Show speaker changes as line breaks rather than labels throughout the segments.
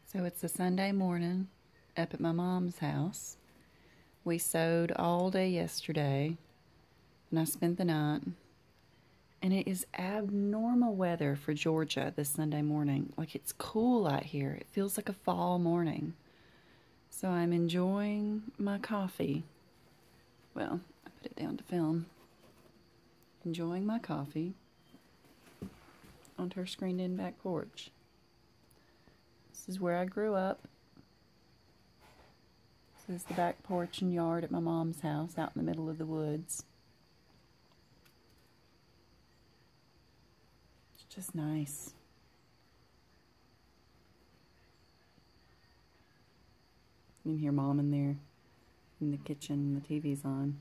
So it's a Sunday morning up at my mom's house. We sewed all day yesterday, and I spent the night. And it is abnormal weather for Georgia this Sunday morning. Like, it's cool out here. It feels like a fall morning. So I'm enjoying my coffee. Well, I put it down to film. Enjoying my coffee on her screened-in back porch. This is where I grew up. This is the back porch and yard at my mom's house out in the middle of the woods. It's just nice. You can hear Mom in there in the kitchen, the TV's on.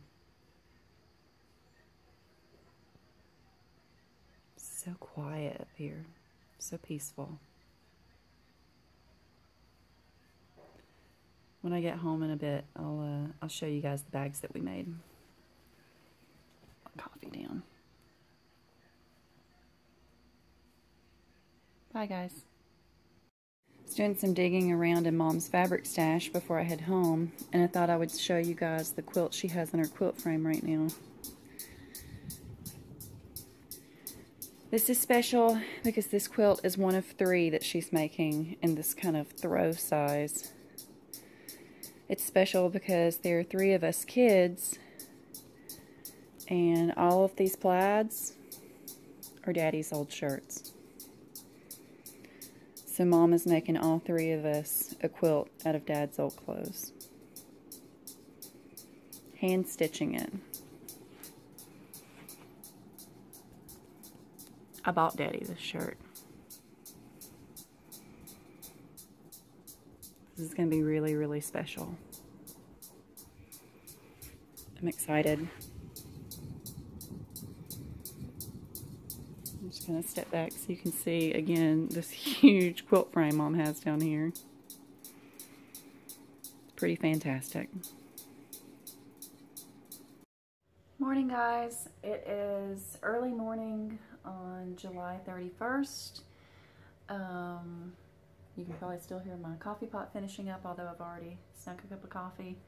So quiet up here, so peaceful. When I get home in a bit, I'll show you guys the bags that we made. Coffee down. Bye, guys. I was doing some digging around in Mom's fabric stash before I head home, and I thought I would show you guys the quilt she has in her quilt frame right now. This is special because this quilt is one of 3 that she's making in this kind of throw size. It's special because there are 3 of us kids, and all of these plaids are Daddy's old shirts. So Mom is making all 3 of us a quilt out of Dad's old clothes. Hand stitching it. I bought Daddy this shirt. This is going to be really, really special. I'm excited. I'm just going to step back so you can see, again, this huge quilt frame Mom has down here. It's pretty fantastic. Morning, guys. It is early morning on July 31st. You can probably still hear my coffee pot finishing up, although I've already snuck a cup of coffee.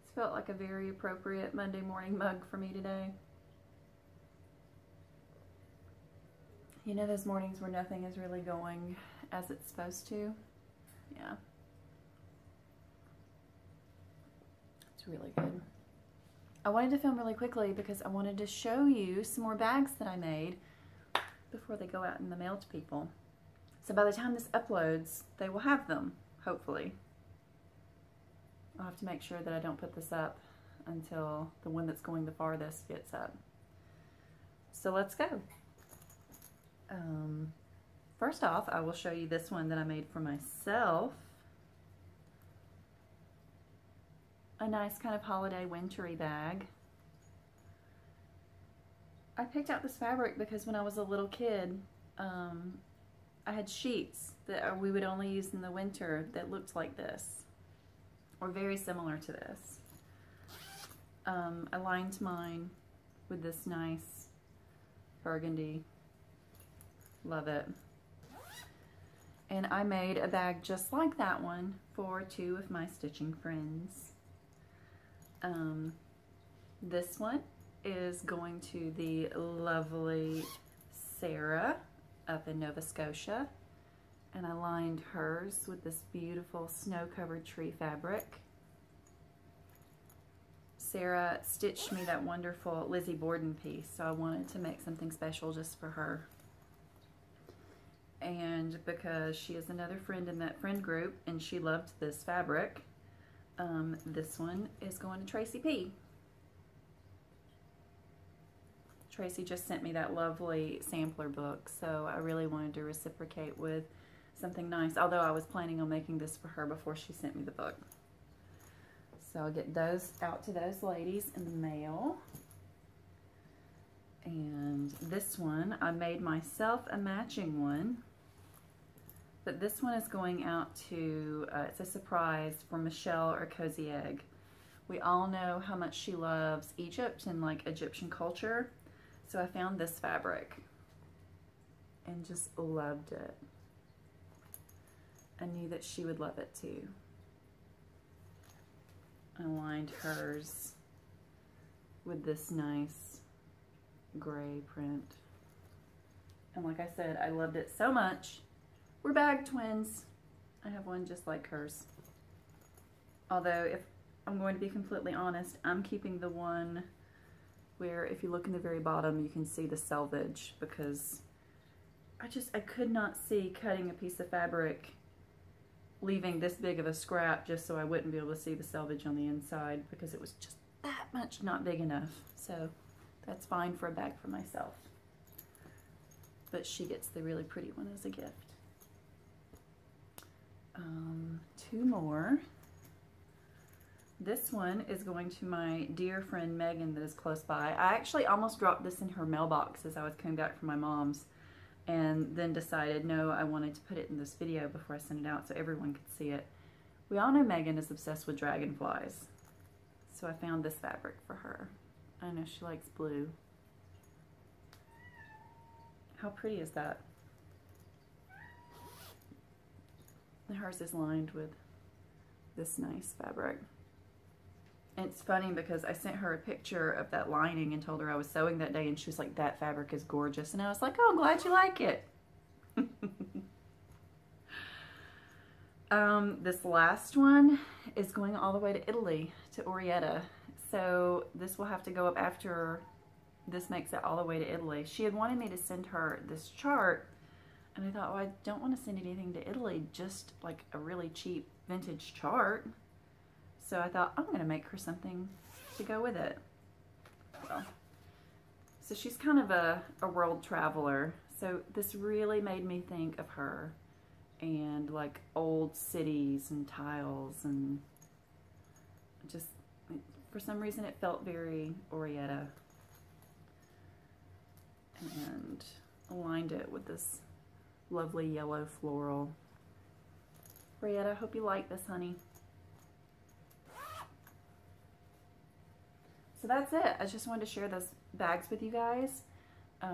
This felt like a very appropriate Monday morning mug for me today. You know those mornings where nothing is really going as it's supposed to? Yeah. It's really good. I wanted to film really quickly because I wanted to show you some more bags that I made before they go out in the mail to people. So by the time this uploads, they will have them, hopefully. I'll have to make sure that I don't put this up until the one that's going the farthest gets up. So let's go. First off, I will show you this one that I made for myself. A nice kind of holiday wintry bag. I picked out this fabric because when I was a little kid, I had sheets that we would only use in the winter that looked like this, or very similar to this. I lined mine with this nice burgundy. Love it. And I made a bag just like that one for 2 of my stitching friends. This one is going to the lovely Sarah up in Nova Scotia, and I lined hers with this beautiful snow-covered tree fabric. Sarah stitched me that wonderful Lizzie Borden piece, so I wanted to make something special just for her. And because she is another friend in that friend group and she loved this fabric, this one is going to Tracy P. Tracy just sent me that lovely sampler book, so I really wanted to reciprocate with something nice, although I was planning on making this for her before she sent me the book. So I'll get those out to those ladies in the mail. And this one, I made myself a matching one, but this one is going out to, it's a surprise for Michelle or Cozy Egg, We all know how much she loves Egypt and like Egyptian culture. So I found this fabric and just loved it. I knew that she would love it too. I lined hers with this nice gray print. And like I said, I loved it so much. We're bag twins. I have one just like hers. Although, if I'm going to be completely honest, I'm keeping the one where if you look in the very bottom, you can see the selvage, because I could not see cutting a piece of fabric, leaving this big of a scrap just so I wouldn't be able to see the selvage on the inside, because it was just that much not big enough. So that's fine for a bag for myself. But she gets the really pretty one as a gift. Two more. This one is going to my dear friend Megan that is close by. I actually almost dropped this in her mailbox as I was coming back from my mom's, and then decided no, I wanted to put it in this video before I sent it out so everyone could see it. We all know Megan is obsessed with dragonflies, so I found this fabric for her. I know she likes blue. How pretty is that? And hers is lined with this nice fabric. And it's funny because I sent her a picture of that lining and told her I was sewing that day, and she was like, that fabric is gorgeous. And I was like, oh, I'm glad you like it. This last one is going all the way to Italy, to Orietta. So this will have to go up after this makes it all the way to Italy. She had wanted me to send her this chart, and I thought, well, I don't want to send anything to Italy, just like a really cheap vintage chart. So I thought, I'm going to make her something to go with it. Well, so she's kind of a world traveler. So this really made me think of her and like old cities and tiles, and just for some reason it felt very Orietta. And aligned it with this lovely yellow floral. Orietta, I hope you like this, honey. So that's it. I just wanted to share those bags with you guys. I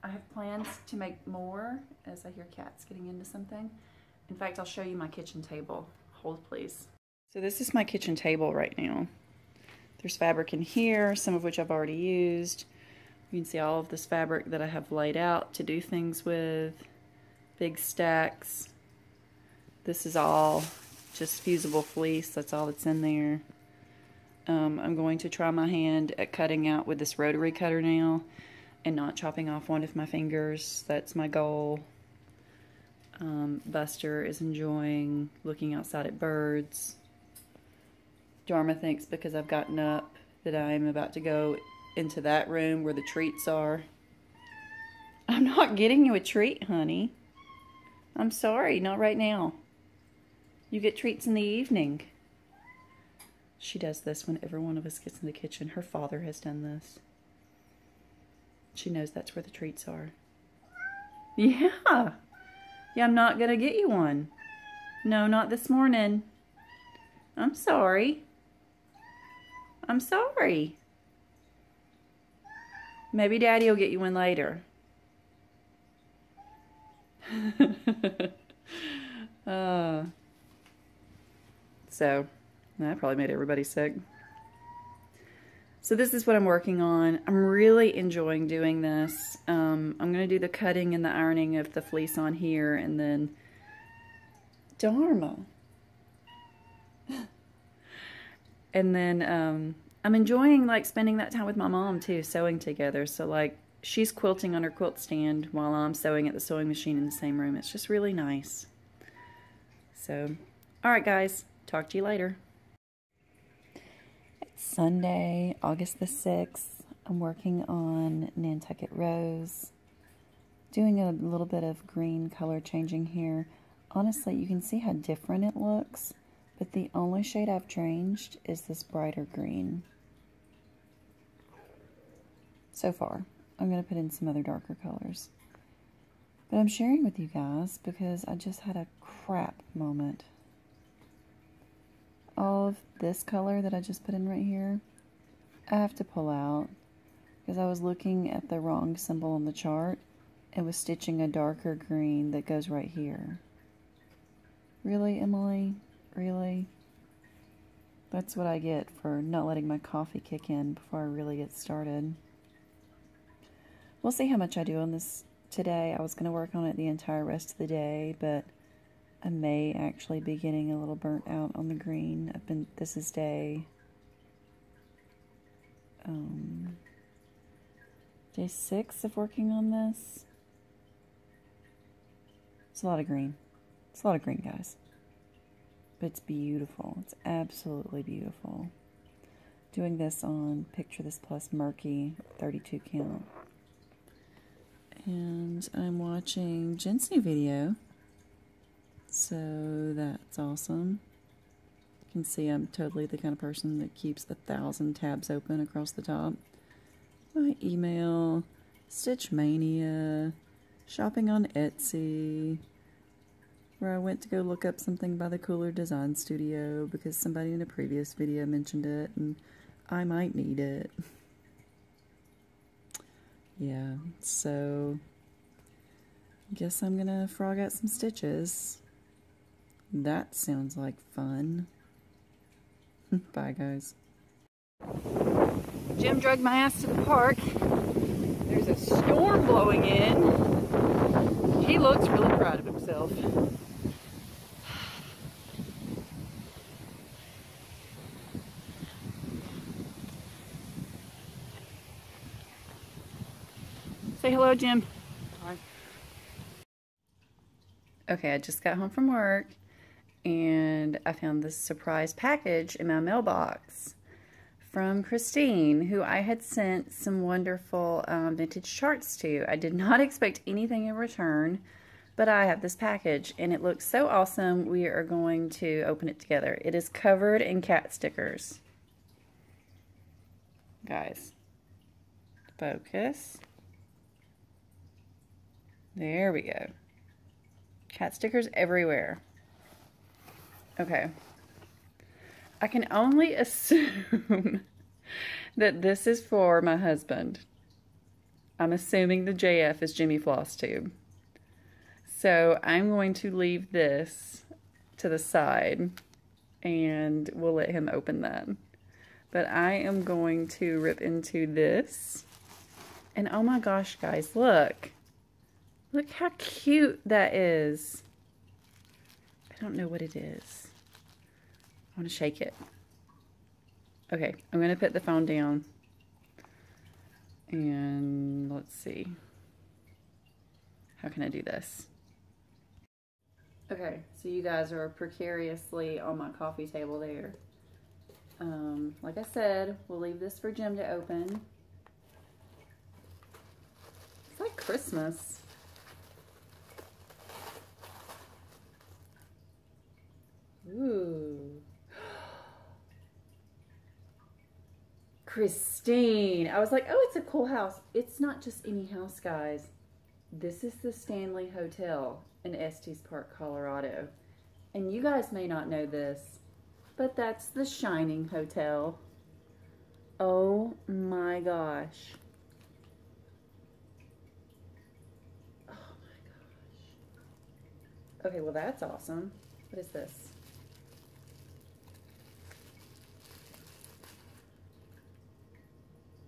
have plans to make more as I hear cats getting into something. In fact, I'll show you my kitchen table. Hold, please. So this is my kitchen table right now. There's fabric in here, some of which I've already used. You can see all of this fabric that I have laid out to do things with. Big stacks. This is all just fusible fleece. That's all that's in there. I'm going to try my hand at cutting out with this rotary cutter now and not chopping off one of my fingers. That's my goal. Buster is enjoying looking outside at birds. Dharma thinks because I've gotten up that I'm about to go into that room where the treats are. I'm not getting you a treat, honey. I'm sorry, not right now. You get treats in the evening. She does this whenever one of us gets in the kitchen. Her father has done this. She knows that's where the treats are. Yeah. Yeah, I'm not going to get you one. No, not this morning. I'm sorry. I'm sorry. Maybe Daddy will get you one later. So, that probably made everybody sick. So this is what I'm working on. I'm really enjoying doing this. I'm going to do the cutting and the ironing of the fleece on here, and then Dharma. And then I'm enjoying like spending that time with my mom too, sewing together. So like she's quilting on her quilt stand while I'm sewing at the sewing machine in the same room. It's just really nice. So, all right guys, talk to you later. It's Sunday, August the 6th. I'm working on Nantucket Rose. Doing a little bit of green color changing here. Honestly, you can see how different it looks, but the only shade I've changed is this brighter green. So far. I'm going to put in some other darker colors. But I'm sharing with you guys because I just had a crap moment. all of this color that I just put in right here, I have to pull out because I was looking at the wrong symbol on the chart and was stitching a darker green that goes right here. Really, Emily? Really? That's what I get for not letting my coffee kick in before I really get started. We'll see how much I do on this today. I was going to work on it the entire rest of the day, but I may actually be getting a little burnt out on the green. This is day 6 of working on this. It's a lot of green. It's a lot of green, guys. But it's beautiful. It's absolutely beautiful. Doing this on Picture This Plus Murky 32 count. And I'm watching Jen's new video. So that's awesome. You can see I'm totally the kind of person that keeps 1,000 tabs open across the top. My email, Stitch Mania, shopping on Etsy, where I went to go look up something by the Cooler Design Studio because somebody in a previous video mentioned it and I might need it. Yeah, so I guess I'm gonna frog out some stitches. That sounds like fun. Bye, guys. Jim dragged my ass to the park. There's a storm blowing in. He looks really proud of himself. Say hello, Jim. Hi. Okay, I just got home from work and I found this surprise package in my mailbox from Christine, who I had sent some wonderful vintage charts to. I did not expect anything in return, but I have this package and it looks so awesome. We are going to open it together. It is covered in cat stickers. Guys, focus. There we go. Cat stickers everywhere. Okay. I can only assume that this is for my husband. I'm assuming the JF is Jimmy Flosstube. So I'm going to leave this to the side and we'll let him open that. But I am going to rip into this. And oh my gosh, guys, look. Look how cute that is. I don't know what it is. I want to shake it. Okay, I'm going to put the phone down. And let's see. How can I do this? Okay, so you guys are precariously on my coffee table there. Like I said, we'll leave this for Jim to open. It's like Christmas. Ooh. Christine. I was like, oh, it's a cool house. It's not just any house, guys. This is the Stanley Hotel in Estes Park, Colorado. And you guys may not know this, but that's the Shining Hotel. Oh my gosh. Oh my gosh. Okay, well that's awesome. What is this?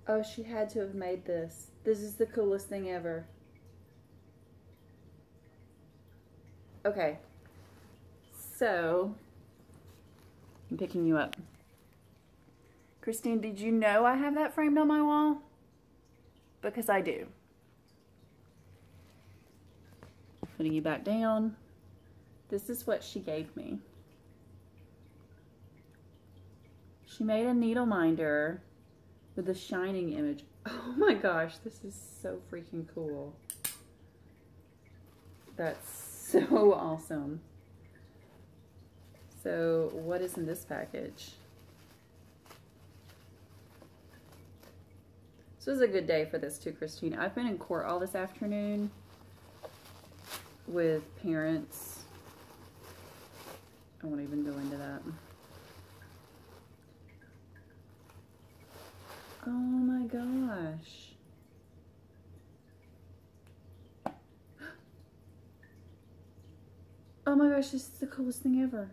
Oh, she had to have made this. This is the coolest thing ever. Okay. So, I'm picking you up. Christine, did you know I have that framed on my wall? Because I do. Putting you back down. This is what she gave me. She made a needle minder with the Shining image. Oh my gosh, this is so freaking cool. That's so awesome. So what is in this package? This was a good day for this too, Christine. I've been in court all this afternoon with parents. I won't even go into that. Oh my gosh. Oh my gosh, this is the coolest thing ever.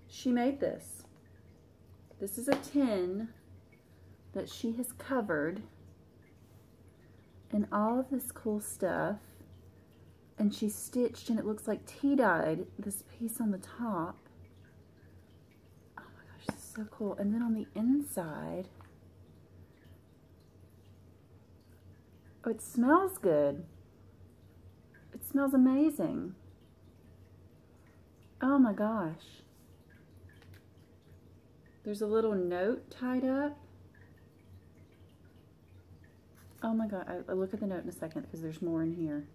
She made this. This is a tin that she has covered in all of this cool stuff. And she stitched, and it looks like tea-dyed this piece on the top. Oh my gosh, this is so cool. And then on the inside, oh, it smells good. It smells amazing. Oh my gosh. There's a little note tied up. Oh my god, I'll look at the note in a second because there's more in here.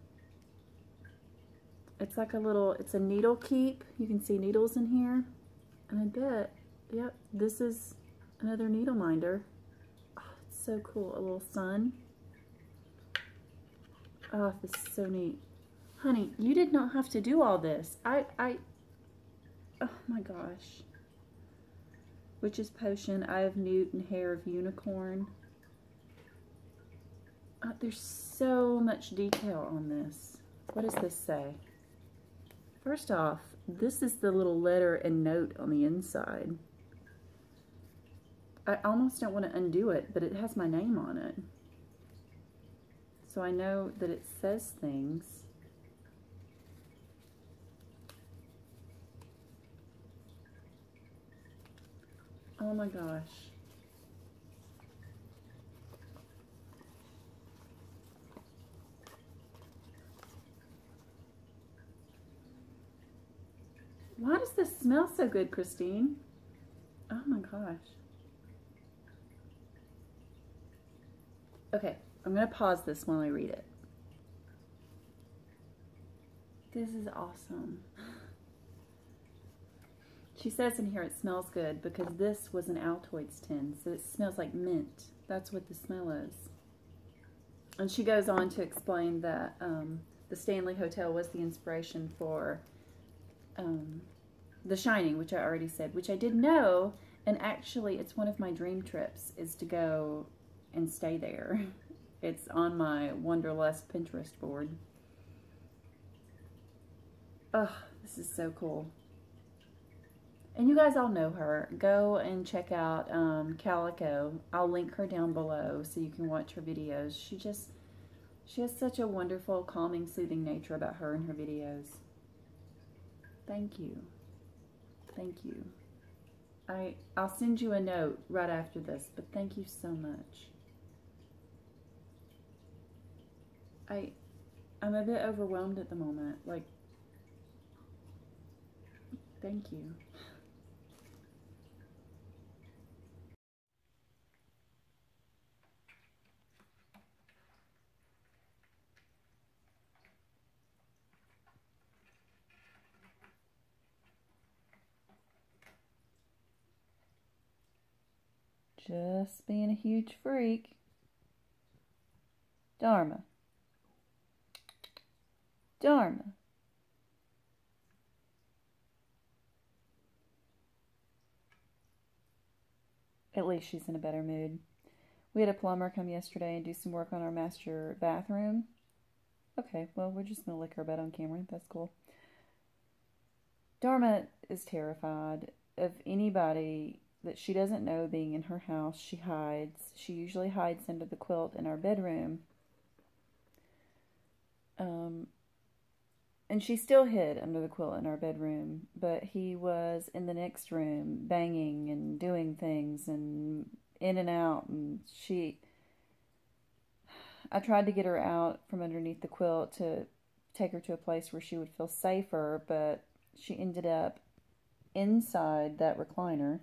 It's like a little, it's a needle keep. You can see needles in here. And I bet, yep, this is another needle minder. Oh, it's so cool. A little sun. Oh, this is so neat. Honey, you did not have to do all this. Oh my gosh. Witch's Potion, Eye of Newt, and Hair of Unicorn. There's so much detail on this. What does this say? First off, this is the little letter and note on the inside. I almost don't want to undo it, but it has my name on it. So I know that it says things. Oh my gosh. Why does this smell so good, Christine? Oh my gosh. Okay, I'm going to pause this while I read it. This is awesome. She says in here it smells good because this was an Altoids tin, so it smells like mint. That's what the smell is. And she goes on to explain that the Stanley Hotel was the inspiration for The Shining, which I already said, which I did know, and actually it's one of my dream trips is to go and stay there. It's on my Wanderlust Pinterest board. Oh, this is so cool. And you guys all know her. Go and check out Calico. I'll link her down below so you can watch her videos. She has such a wonderful, calming, soothing nature about her and her videos. Thank you. Thank you. I'll send you a note right after this, but thank you so much. I'm a bit overwhelmed at the moment. Like, thank you. Just being a huge freak. Dharma. Dharma. At least she's in a better mood. We had a plumber come yesterday and do some work on our master bathroom. Okay, well, we're just going to lick her bed on camera. That's cool. Dharma is terrified of anybody that she doesn't know being in her house. She hides. She usually hides under the quilt in our bedroom. And she still hid under the quilt in our bedroom, but he was in the next room banging and doing things and in and out, and I tried to get her out from underneath the quilt to take her to a place where she would feel safer, but she ended up inside that recliner.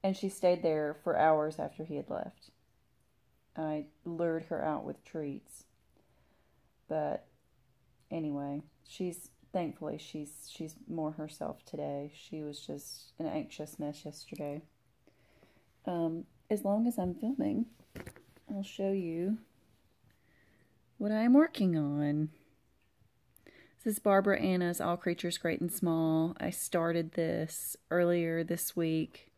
And she stayed there for hours after he had left. I lured her out with treats. But anyway, thankfully she's more herself today. She was just an anxious mess yesterday. As long as I'm filming, I'll show you what I'm working on. This is Barbara Anna's All Creatures Great and Small. I started this earlier this week.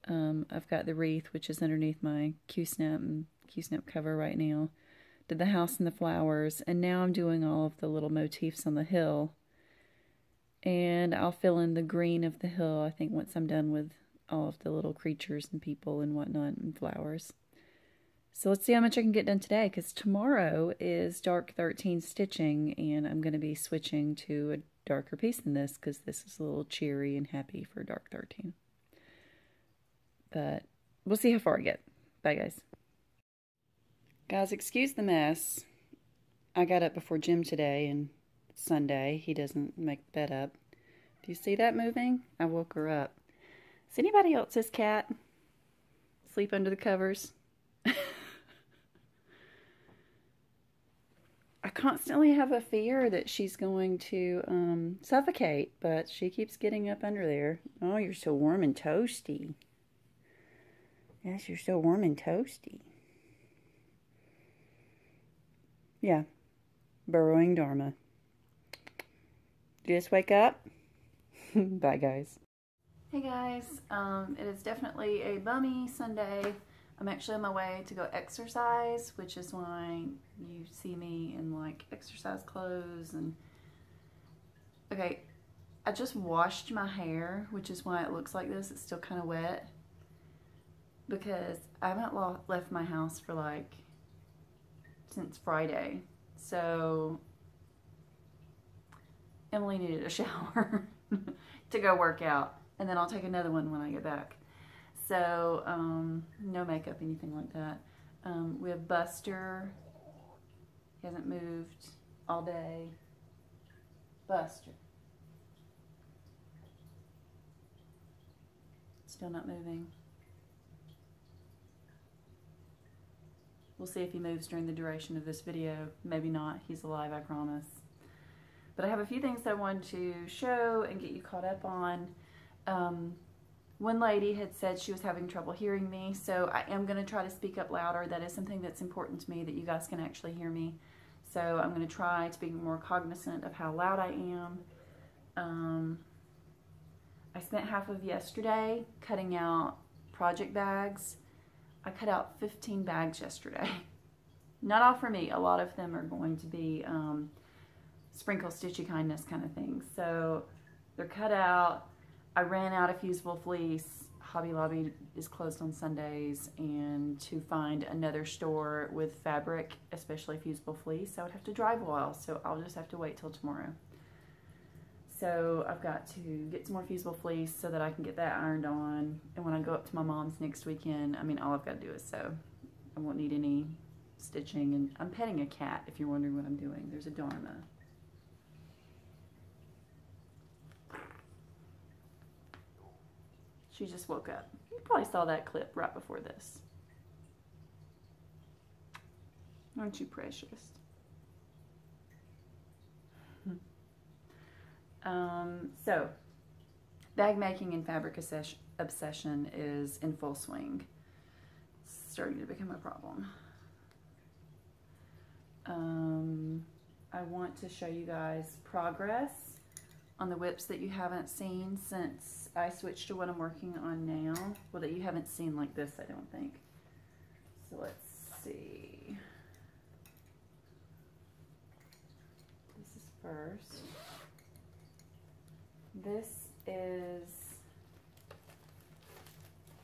I've got the wreath, which is underneath my Q-snap and Q-snap cover right now. Did the house and the flowers, and now I'm doing all of the little motifs on the hill. And I'll fill in the green of the hill, I think, once I'm done with all of the little creatures and people and whatnot and flowers. So let's see how much I can get done today, because tomorrow is Dark 13 stitching, and I'm going to be switching to a darker piece than this, because this is a little cheery and happy for Dark 13. But we'll see how far I get. Bye, guys. Guys, excuse the mess. I got up before gym today, and it's Sunday. He doesn't make the bed up. Do you see that moving? I woke her up. Is anybody else's cat sleep under the covers? I constantly have a fear that she's going to suffocate, but she keeps getting up under there. Oh, you're so warm and toasty. Yes, you're so warm and toasty. Yeah, burrowing Dharma. Did you just wake up? Bye, guys. Hey, guys. It is definitely a bummy Sunday. I'm actually on my way to go exercise, which is why you see me in like exercise clothes. And okay, I just washed my hair, which is why it looks like this. It's still kind of wet because I haven't left my house for like since Friday. So Emily needed a shower to go work out, and then I'll take another one when I get back. So, no makeup, anything like that. We have Buster. He hasn't moved all day. Buster. Still not moving. We'll see if he moves during the duration of this video. Maybe not. He's alive, I promise. But I have a few things that I wanted to show and get you caught up on. One lady had said she was having trouble hearing me, so I am going to try to speak up louder. That is something that's important to me, that you guys can actually hear me. So I'm going to try to be more cognizant of how loud I am. I spent half of yesterday cutting out project bags. I cut out 15 bags yesterday. Not all for me. A lot of them are going to be sprinkle stitchy kindness kind of things. So they're cut out. I ran out of fusible fleece. Hobby Lobby is closed on Sundays, and to find another store with fabric, especially fusible fleece, I would have to drive a while, so I'll just have to wait till tomorrow. So I've got to get some more fusible fleece so that I can get that ironed on, and when I go up to my mom's next weekend, I mean, all I've got to do is sew. I won't need any stitching, and I'm petting a cat if you're wondering what I'm doing. There's a Dharma. She just woke up. You probably saw that clip right before this. Aren't you precious? So, bag making and fabric obsession is in full swing. It's starting to become a problem. I want to show you guys progress on the whips that you haven't seen since I switched to what I'm working on now. Well, that you haven't seen like this, I don't think. So let's see. This is first. This is,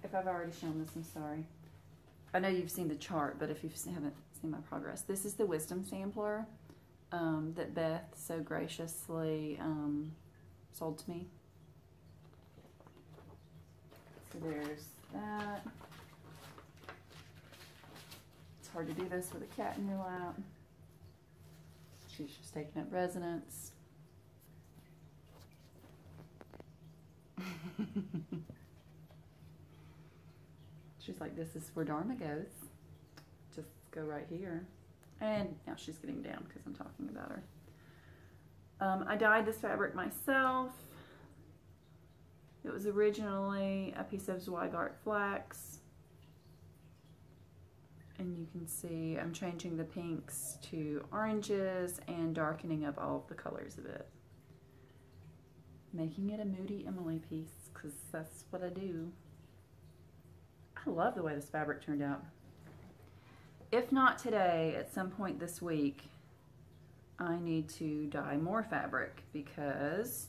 if I've already shown this, I'm sorry. I know you've seen the chart, but if you haven't seen my progress, this is the wisdom sampler that Beth so graciously sold to me. So there's that. It's hard to do this with a cat in your lap. She's just taking up residence. She's like, this is where Dharma goes. Just go right here. And now she's getting down because I'm talking about her. I dyed this fabric myself. It was originally a piece of Zweigart flax. And you can see I'm changing the pinks to oranges and darkening up all of the colors of it. Making it a Moody Emily piece, because that's what I do. I love the way this fabric turned out. If not today, at some point this week, I need to dye more fabric because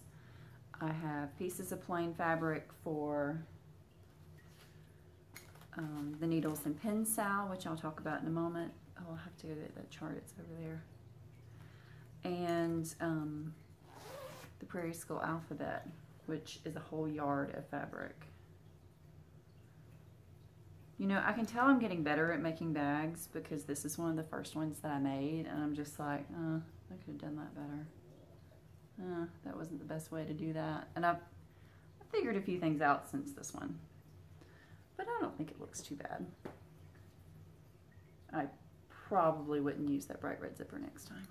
I have pieces of plain fabric for the needles and pin sow, which I'll talk about in a moment. Oh, I'll have to go get that chart, it's over there. And the Prairie School Alphabet, which is a whole yard of fabric. You know, I can tell I'm getting better at making bags because this is one of the first ones that I made, and I'm just like, I could have done that better. That wasn't the best way to do that. And I figured a few things out since this one, but I don't think it looks too bad. I probably wouldn't use that bright red zipper next time.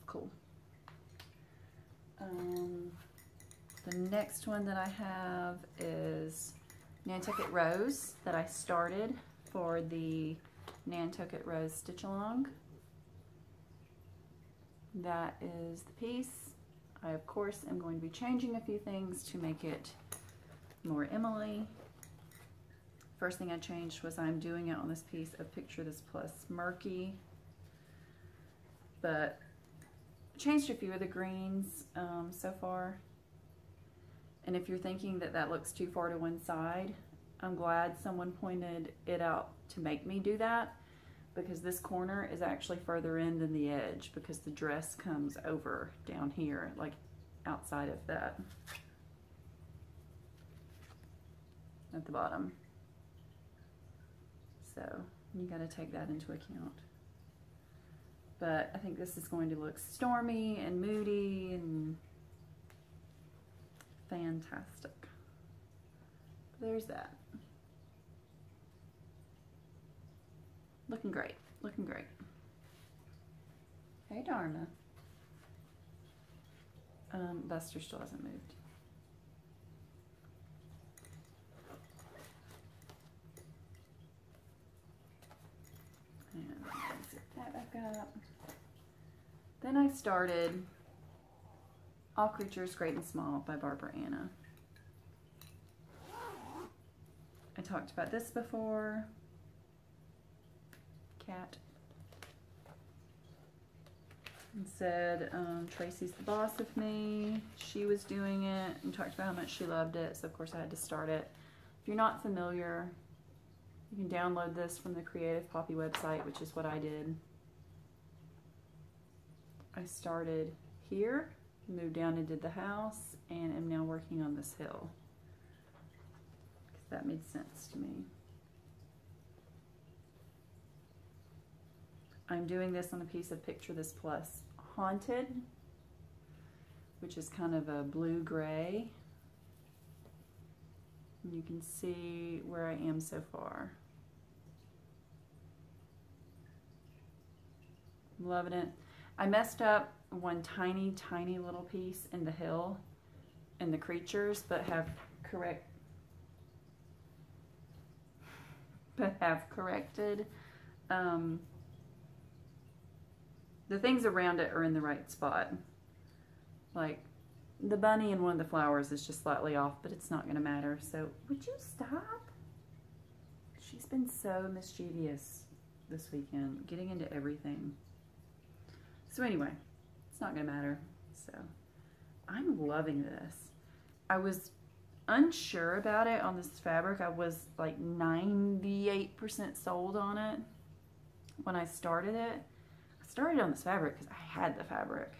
Cool. The next one that I have is Nantucket Rose that I started for the Nantucket Rose Stitch Along. That is the piece. I, of course, am going to be changing a few things to make it more Emily. First thing I changed was I'm doing it on this piece of Picture This Plus Murky, but changed a few of the greens so far. And if you're thinking that that looks too far to one side, I'm glad someone pointed it out to make me do that, because this corner is actually further in than the edge because the dress comes over down here, like outside of that at the bottom. So you got to take that into account. But I think this is going to look stormy and moody and fantastic. There's that. Looking great, looking great. Hey, Dharma. Buster still hasn't moved. And zip that back up. Then I started All Creatures Great and Small by Barbara Anna. I talked about this before. Cat. And said Tracy's the boss of me. She was doing it and talked about how much she loved it, so of course I had to start it. If you're not familiar, you can download this from the Creative Poppy website, which is what I did. I started here, moved down and did the house, and am now working on this hill. Because that made sense to me. I'm doing this on a piece of Picture This Plus Haunted, which is kind of a blue-gray. You can see where I am so far. I'm loving it. I messed up one tiny, tiny little piece in the hill and the creatures, but have corrected. The things around it are in the right spot. Like the bunny in one of the flowers is just slightly off, but it's not going to matter. So would you stop? She's been so mischievous this weekend, getting into everything. So anyway, it's not going to matter. So I'm loving this. I was unsure about it on this fabric. I was like 98% sold on it when I started it. I started on this fabric because I had the fabric.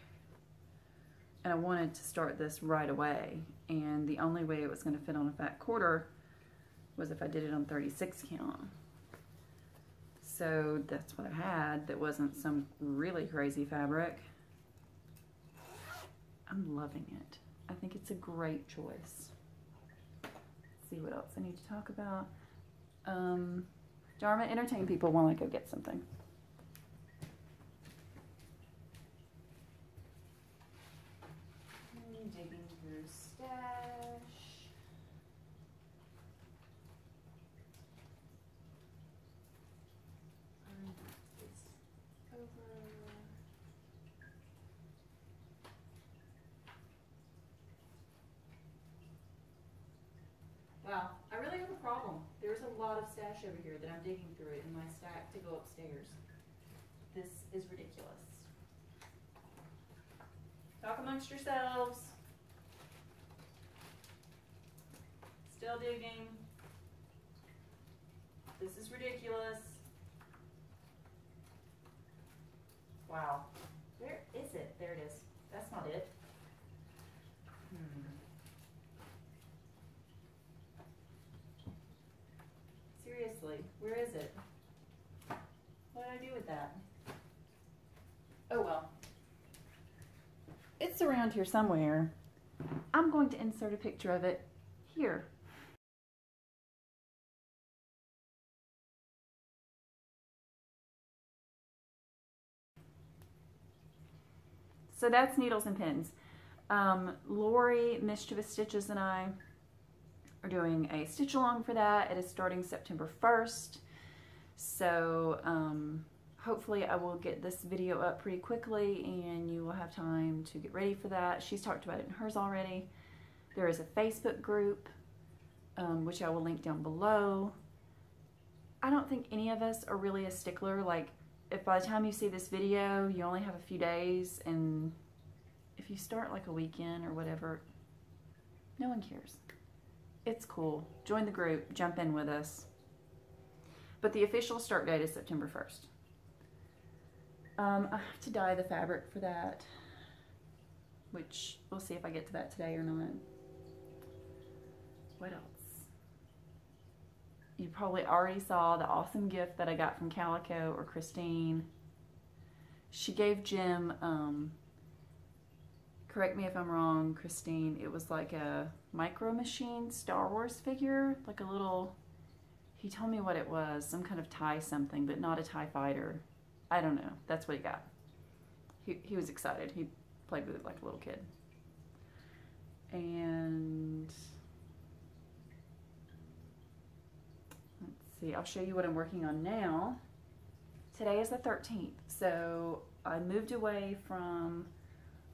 And I wanted to start this right away. And the only way it was going to fit on a fat quarter was if I did it on 36 count. So that's what I had. That wasn't some really crazy fabric. I'm loving it. I think it's a great choice. Let's see what else I need to talk about. Dharma, entertain people while I go get something. Digging through stash. Wow, I really have a problem lot of stash over here that I'm digging through in my stack to go upstairs. This is ridiculous. Talk amongst yourselves. Still digging. This is ridiculous. Wow. Where is it? There it is. That's not it. Seriously, where is it? What did I do with that? Oh well. It's around here somewhere. I'm going to insert a picture of it here. So that's needles and pins. Lori, Mischievous Stitches, and I are doing a stitch along for that. It is starting September 1st. So hopefully I will get this video up pretty quickly and you will have time to get ready for that. She's talked about it in hers already. There is a Facebook group, which I will link down below. I don't think any of us are really a stickler. Like, if by the time you see this video, you only have a few days, and if you start like a weekend or whatever, no one cares. It's cool. Join the group, jump in with us. But the official start date is September 1st. I have to dye the fabric for that, which we'll see if I get to that today or not. What else? You probably already saw the awesome gift that I got from Calico or Christine. She gave Jim, correct me if I'm wrong, Christine, it was like a Micro Machine Star Wars figure, like a little, he told me what it was, some kind of TIE something, but not a TIE fighter. I don't know, that's what he got. He was excited, he played with it like a little kid. And let's see, I'll show you what I'm working on now. Today is the 13th, so I moved away from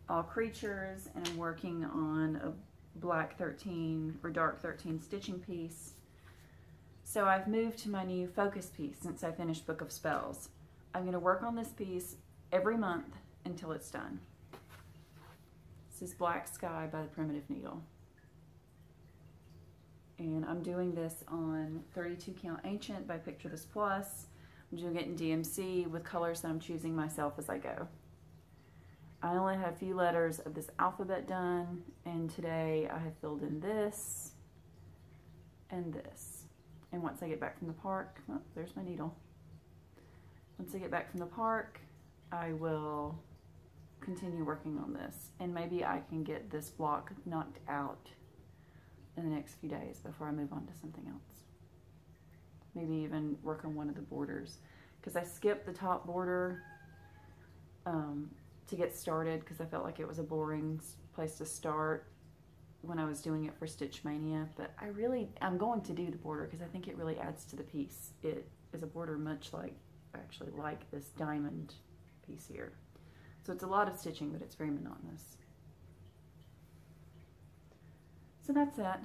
all creatures and I'm working on a black 13 or dark 13 stitching piece. So I've moved to my new focus piece since I finished Book of Spells. I'm going to work on this piece every month until it's done. This is Black Sky by the Primitive Needle. And I'm doing this on 32 Count Ancient by Picture This Plus. I'm doing it in DMC with colors that I'm choosing myself as I go. I only have a few letters of this alphabet done, and today I have filled in this and this. And once I get back from the park, oh, there's my needle. Once I get back from the park, I will continue working on this, and maybe I can get this block knocked out in the next few days before I move on to something else. Maybe even work on one of the borders, because I skipped the top border to get started because I felt like it was a boring place to start when I was doing it for Stitch Mania, but I'm going to do the border because I think it really adds to the piece. It is a border much like, actually like this diamond piece here. So it's a lot of stitching, but it's very monotonous. So that's that.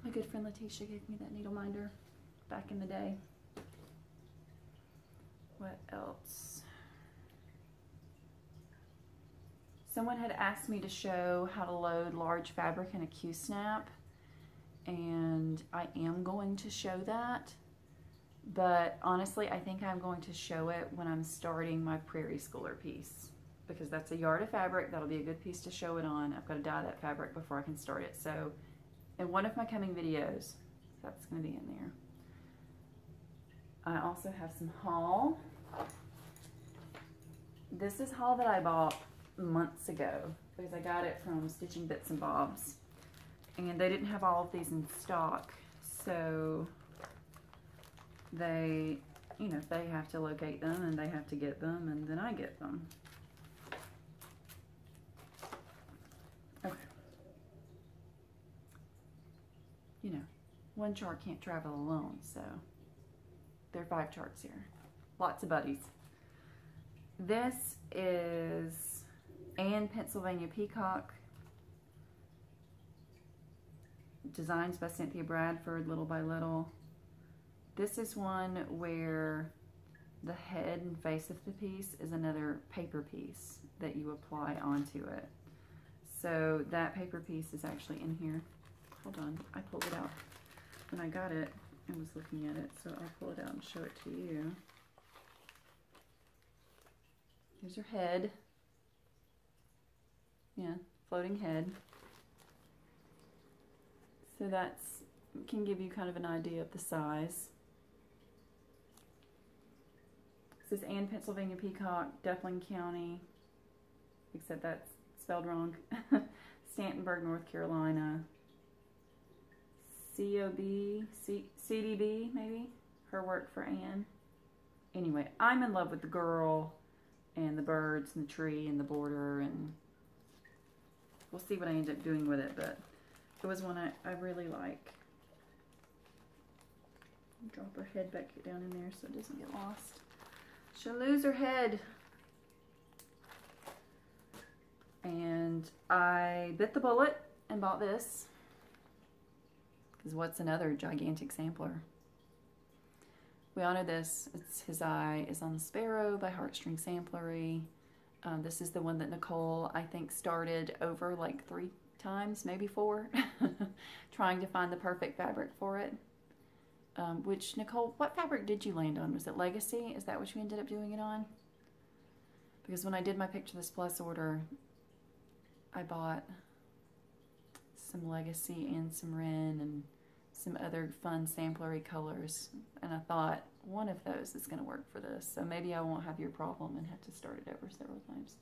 My good friend Letitia gave me that needle minder back in the day. What else? Someone had asked me to show how to load large fabric in a Q-snap, and I am going to show that, but honestly I think I'm going to show it when I'm starting my Prairie Schooler piece, because that's a yard of fabric. That'll be a good piece to show it on. I've got to dye that fabric before I can start it. So in one of my coming videos, that's going to be in there. I also have some haul. This is haul that I bought months ago because I got it from Stitching Bits and Bobs, and they didn't have all of these in stock, so they, you know, they have to locate them and they have to get them, and then I get them. Okay. You know, one chart can't travel alone, so there are 5 charts here. Lots of buddies. This is Anne Pennsylvania Peacock. Designs by Cynthia Bradford, Little by Little. This is one where the head and face of the piece is another paper piece that you apply onto it. So that paper piece is actually in here. Hold on, I pulled it out when I got it and was looking at it, so I'll pull it out and show it to you. Here's your head. Yeah, floating head. So that's can give you kind of an idea of the size. This is Ann, Pennsylvania Peacock, Duplin County, except that's spelled wrong. Stantonburg, North Carolina. CDB, maybe? Her work for Ann. Anyway, I'm in love with the girl and the birds and the tree and the border, and we'll see what I end up doing with it, but it was one I really like. Drop her head back down in there so it doesn't get lost. She'll lose her head. And I bit the bullet and bought this. Because what's another gigantic sampler? We honor this. It's His Eye is on the Sparrow by Heartstring Samplery. This is the one that Nicole, I think, started over like 3 times, maybe 4, trying to find the perfect fabric for it. Which, Nicole, what fabric did you land on? Was it Legacy? Is that what you ended up doing it on? Because when I did my Picture This Plus order, I bought some Legacy and some Wren and some other fun samplery colors. And I thought, one of those is going to work for this. So maybe I won't have your problem and have to start it over several times.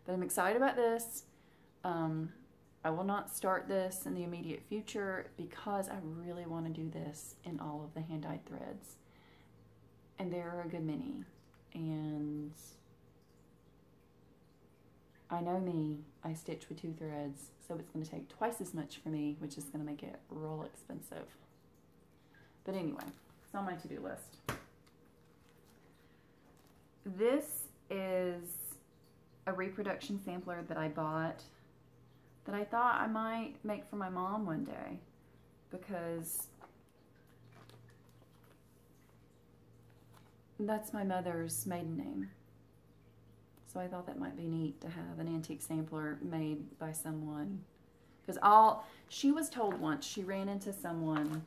But I'm excited about this. I will not start this in the immediate future because I really want to do this in all of the hand-dyed threads. And there are a good many. And I know me, I stitch with 2 threads, so it's going to take twice as much for me, which is going to make it real expensive. But anyway, it's on my to-do list. This is a reproduction sampler that I bought that I thought I might make for my mom one day, because that's my mother's maiden name. So I thought that might be neat to have an antique sampler made by someone. Because she was told once, she ran into someone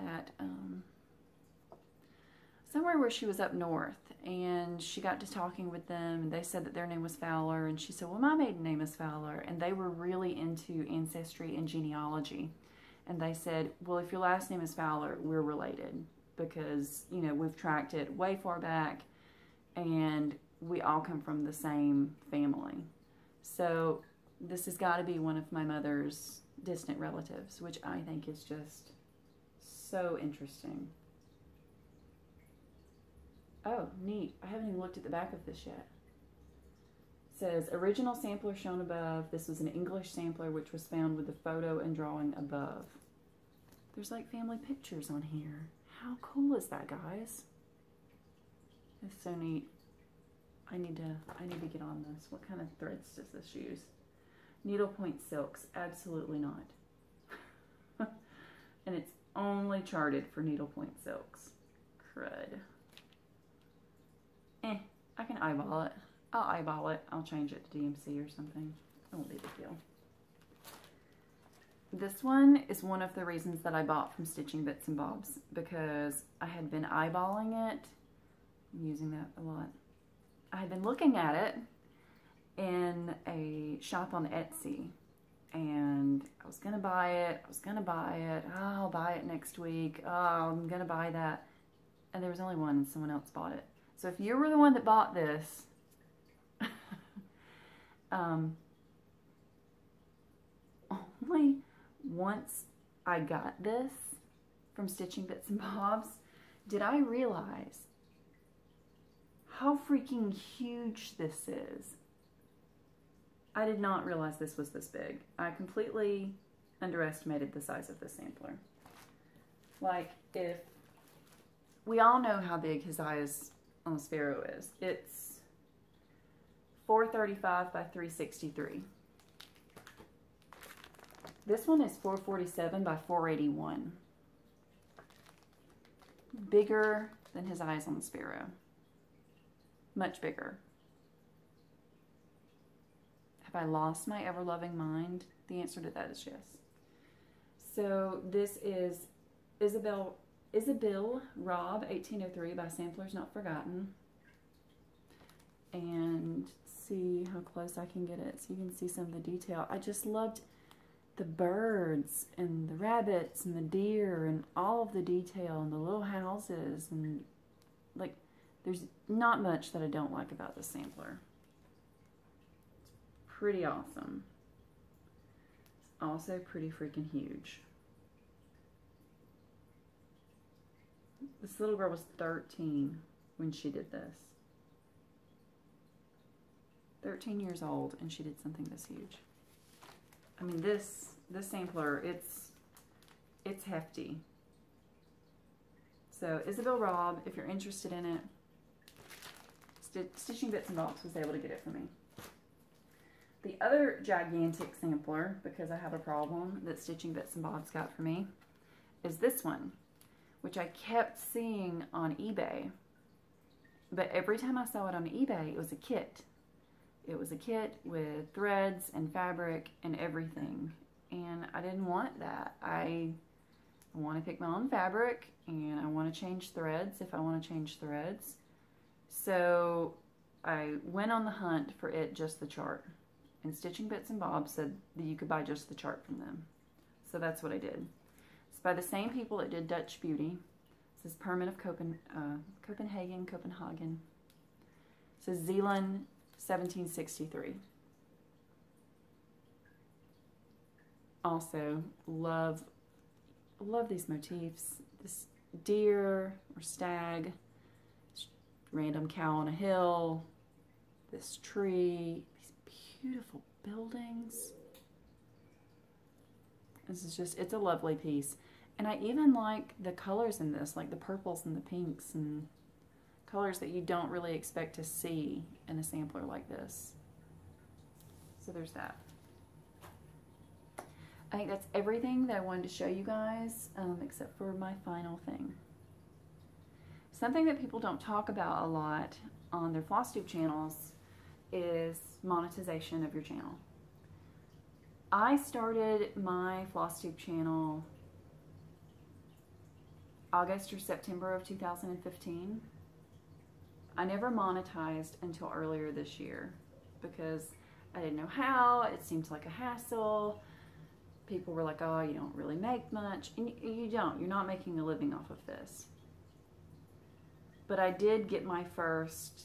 at somewhere where she was up north, and she got to talking with them, and they said that their name was Fowler, and she said, well, my maiden name is Fowler, and they were really into ancestry and genealogy. And they said, well, if your last name is Fowler, we're related, because, you know, we've tracked it way far back, and we all come from the same family. So this has got to be one of my mother's distant relatives, which I think is just so interesting. Oh, neat. I haven't even looked at the back of this yet. It says, original sampler shown above. This was an English sampler which was found with the photo and drawing above. There's like family pictures on here. How cool is that, guys? It's so neat. I need to get on this. What kind of threads does this use? Needlepoint silks. Absolutely not. And it's only charted for needlepoint silks. Crud. I can eyeball it. I'll eyeball it. I'll change it to DMC or something. It won't be a big deal. This one is one of the reasons that I bought from Stitching Bits and Bobs, because I had been eyeballing it. I'm using that a lot. I had been looking at it in a shop on Etsy, and I was going to buy it. Oh, I'll buy it next week. Oh, I'm going to buy that. And there was only one, and someone else bought it. So if you were the one that bought this, only once I got this from Stitching Bits and Bobs did I realize how freaking huge this is. I did not realize this was this big. I completely underestimated the size of this sampler. Like, if we all know how big His Eye is on the Sparrow is. It's 435 by 363. This one is 447 by 481. bigger than his eyes on the sparrow. Much bigger. Have I lost my ever-loving mind? The answer to that is yes. So this is Isabel Robb, 1803 by Samplers Not Forgotten. And see how close I can get it so you can see some of the detail. I just loved the birds and the rabbits and the deer and all of the detail and the little houses, and like there's not much that I don't like about this sampler. It's pretty awesome. It's also pretty freaking huge. This little girl was 13 when she did this. 13 years old, and she did something this huge. I mean, this sampler, it's hefty. So Isabel Robb, if you're interested in it, Stitching Bits and Bobs was able to get it for me. The other gigantic sampler, because I have a problem that Stitching Bits and Bobs got for me, is this one, which I kept seeing on eBay. But every time I saw it on eBay, it was a kit. It was a kit with threads and fabric and everything. And I didn't want that. I want to pick my own fabric, and I want to change threads if I want to change threads. So I went on the hunt for it, just the chart. And Stitching Bits and Bobs said that you could buy just the chart from them. So that's what I did. It's by the same people that did Dutch Beauty. This is Permit of Copenhagen. It says Zealand, 1763. Also, love these motifs. This deer or stag, random cow on a hill, this tree, these beautiful buildings. This is just, it's a lovely piece. And I even like the colors in this, like the purples and the pinks and colors that you don't really expect to see in a sampler like this. So there's that. I think that's everything that I wanted to show you guys, except for my final thing. Something that people don't talk about a lot on their Flosstube channels is monetization of your channel. I started my Flosstube channel August or September of 2015. I never monetized until earlier this year because I didn't know how. It seems like a hassle. People were like, oh, you don't really make much. And you don't. You're not making a living off of this. But I did get my first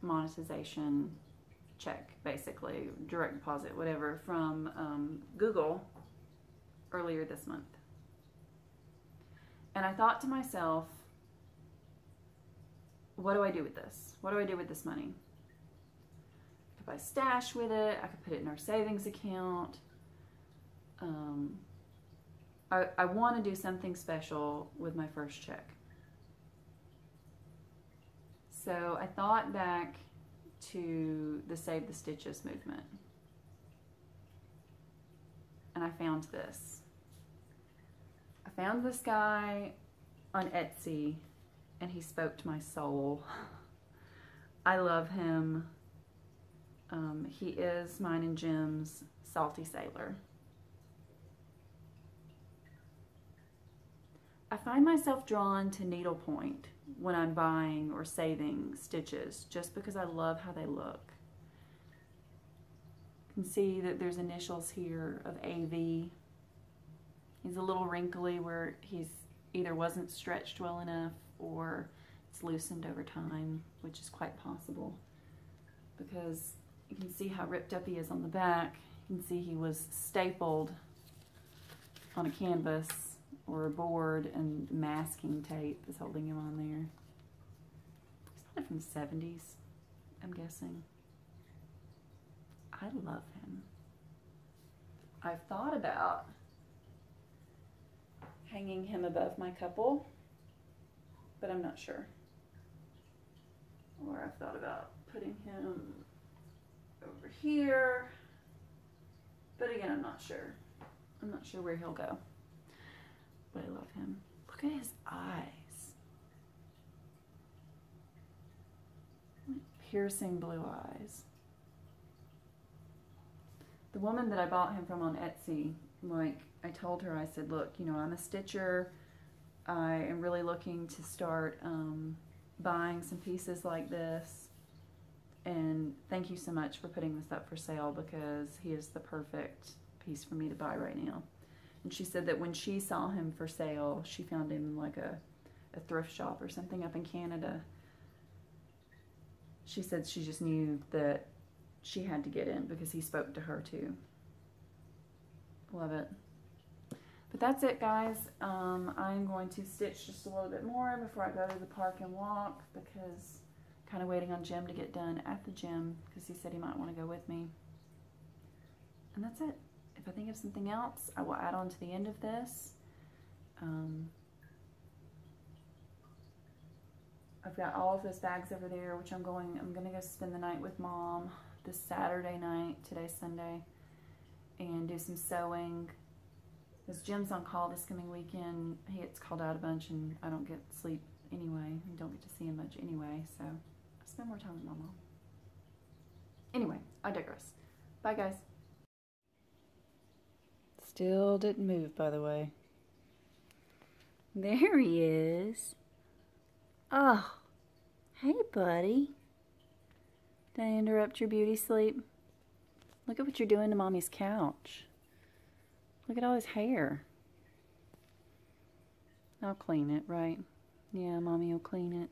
monetization check, basically, direct deposit, whatever, from Google earlier this month. And I thought to myself, what do I do with this? What do I do with this money? I could buy stash with it. I could put it in our savings account. I want to do something special with my first check. So I thought back to the Save the Stitches movement. And I found this. I found this guy on Etsy, and he spoke to my soul. I love him. He is mine and Jim's Salty Sailor. I find myself drawn to needlepoint when I'm buying or saving stitches, just because I love how they look. You can see that there's initials here of AV. He's a little wrinkly where he's either wasn't stretched well enough or it's loosened over time, which is quite possible because you can see how ripped up he is on the back. You can see he was stapled on a canvas or a board, and masking tape is holding him on there. He's probably from the 70s, I'm guessing. I love him. I've thought about hanging him above my couple, but I'm not sure. Or I've thought about putting him over here, but again, I'm not sure. I'm not sure where he'll go. But I love him. Look at his eyes. piercing blue eyes. The woman that I bought him from on Etsy, like, I told her, I said, look, you know, I'm a stitcher. I am really looking to start buying some pieces like this. And thank you so much for putting this up for sale, because he is the perfect piece for me to buy right now. And she said that when she saw him for sale, she found him in like a thrift shop or something up in Canada. She said she just knew that she had to get in because he spoke to her too. Love it. But that's it, guys. I'm going to stitch just a little bit more before I go to the park and walk, because I'm kind of waiting on Jim to get done at the gym, because he said he might want to go with me. And that's it. If I think of something else, I will add on to the end of this. I've got all of those bags over there, which I'm going to go spend the night with Mom this Saturday night, today's Sunday, and do some sewing. Because Jim's on call this coming weekend. He gets called out a bunch, and I don't get sleep anyway. I don't get to see him much anyway, so I spend more time with my mom. Anyway, I digress. Bye, guys. Still didn't move, by the way. There he is. Oh, hey, buddy. Did I interrupt your beauty sleep? Look at what you're doing to Mommy's couch. Look at all his hair. I'll clean it, right? Yeah, Mommy will clean it.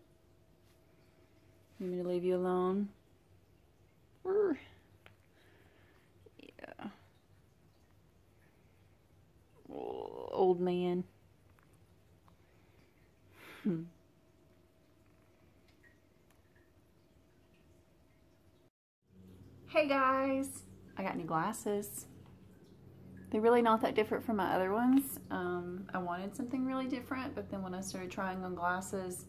You want me to leave you alone? Yeah. Oh, old man. Hey guys, I got new glasses. They're really not that different from my other ones. I wanted something really different, but then when I started trying on glasses,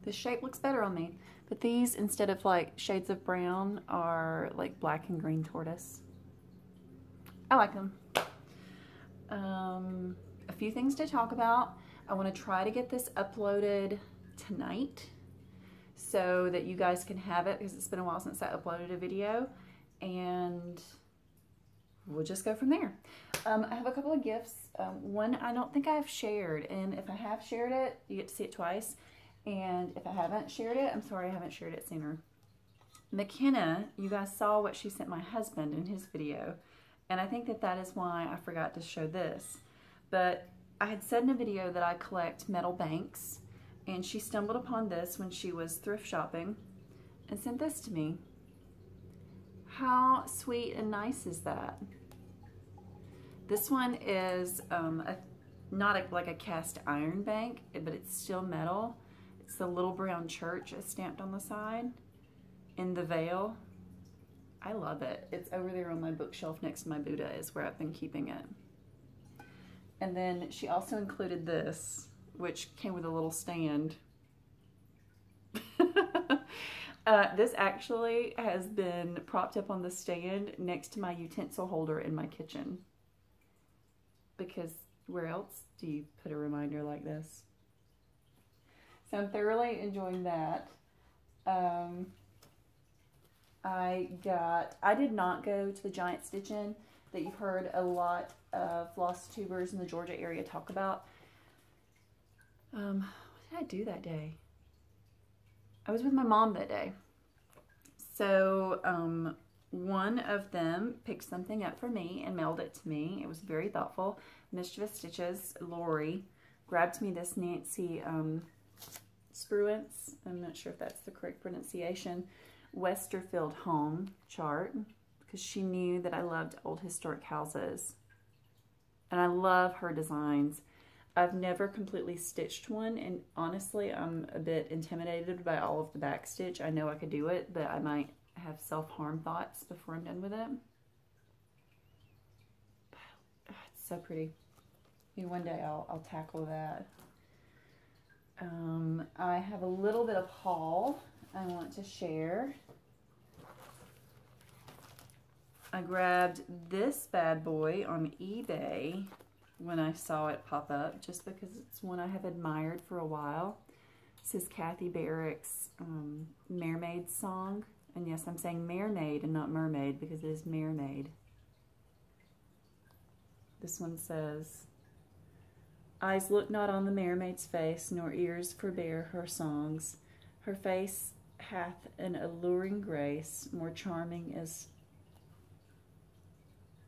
this shape looks better on me. But these, instead of like shades of brown, are like black and green tortoise. I like them. A few things to talk about. I want to try to get this uploaded tonight so that you guys can have it, because it's been a while since I uploaded a video, and we'll just go from there. I have a couple of gifts. One I don't think I've shared, and if I have shared it, you get to see it twice. And if I haven't shared it, I'm sorry I haven't shared it sooner. McKenna, you guys saw what she sent my husband in his video, and I think that that is why I forgot to show this. But I had said in a video that I collect metal banks, and she stumbled upon this when she was thrift shopping and sent this to me. How sweet and nice is that? This one is not like a cast iron bank, but it's still metal. It's the little brown church stamped on the side in the veil. I love it. It's over there on my bookshelf next to my Buddha is where I've been keeping it. And then she also included this, which came with a little stand. This actually has been propped up on the stand next to my utensil holder in my kitchen. Because where else do you put a reminder like this? So I'm thoroughly enjoying that. I did not go to the giant stitch-in that you've heard a lot of floss tubers in the Georgia area talk about. What did I do that day? I was with my mom that day. So one of them picked something up for me and mailed it to me. It was very thoughtful. Mischievous Stitches, Lori, grabbed me this Nancy Spruance, I'm not sure if that's the correct pronunciation, Westerfield home chart, because she knew that I loved old historic houses. And I love her designs. I've never completely stitched one, and honestly, I'm a bit intimidated by all of the back stitch. I know I could do it, but I might have self-harm thoughts before I'm done with it. It's so pretty. Maybe one day I'll tackle that. I have a little bit of haul I want to share. I grabbed this bad boy on eBay when I saw it pop up, just because it's one I have admired for a while. This is Kathy Barrick's Mermaid song. And yes, I'm saying mermaid and not mermaid because it is mermaid. This one says, eyes look not on the mermaid's face, nor ears forbear her songs. Her face hath an alluring grace, more charming is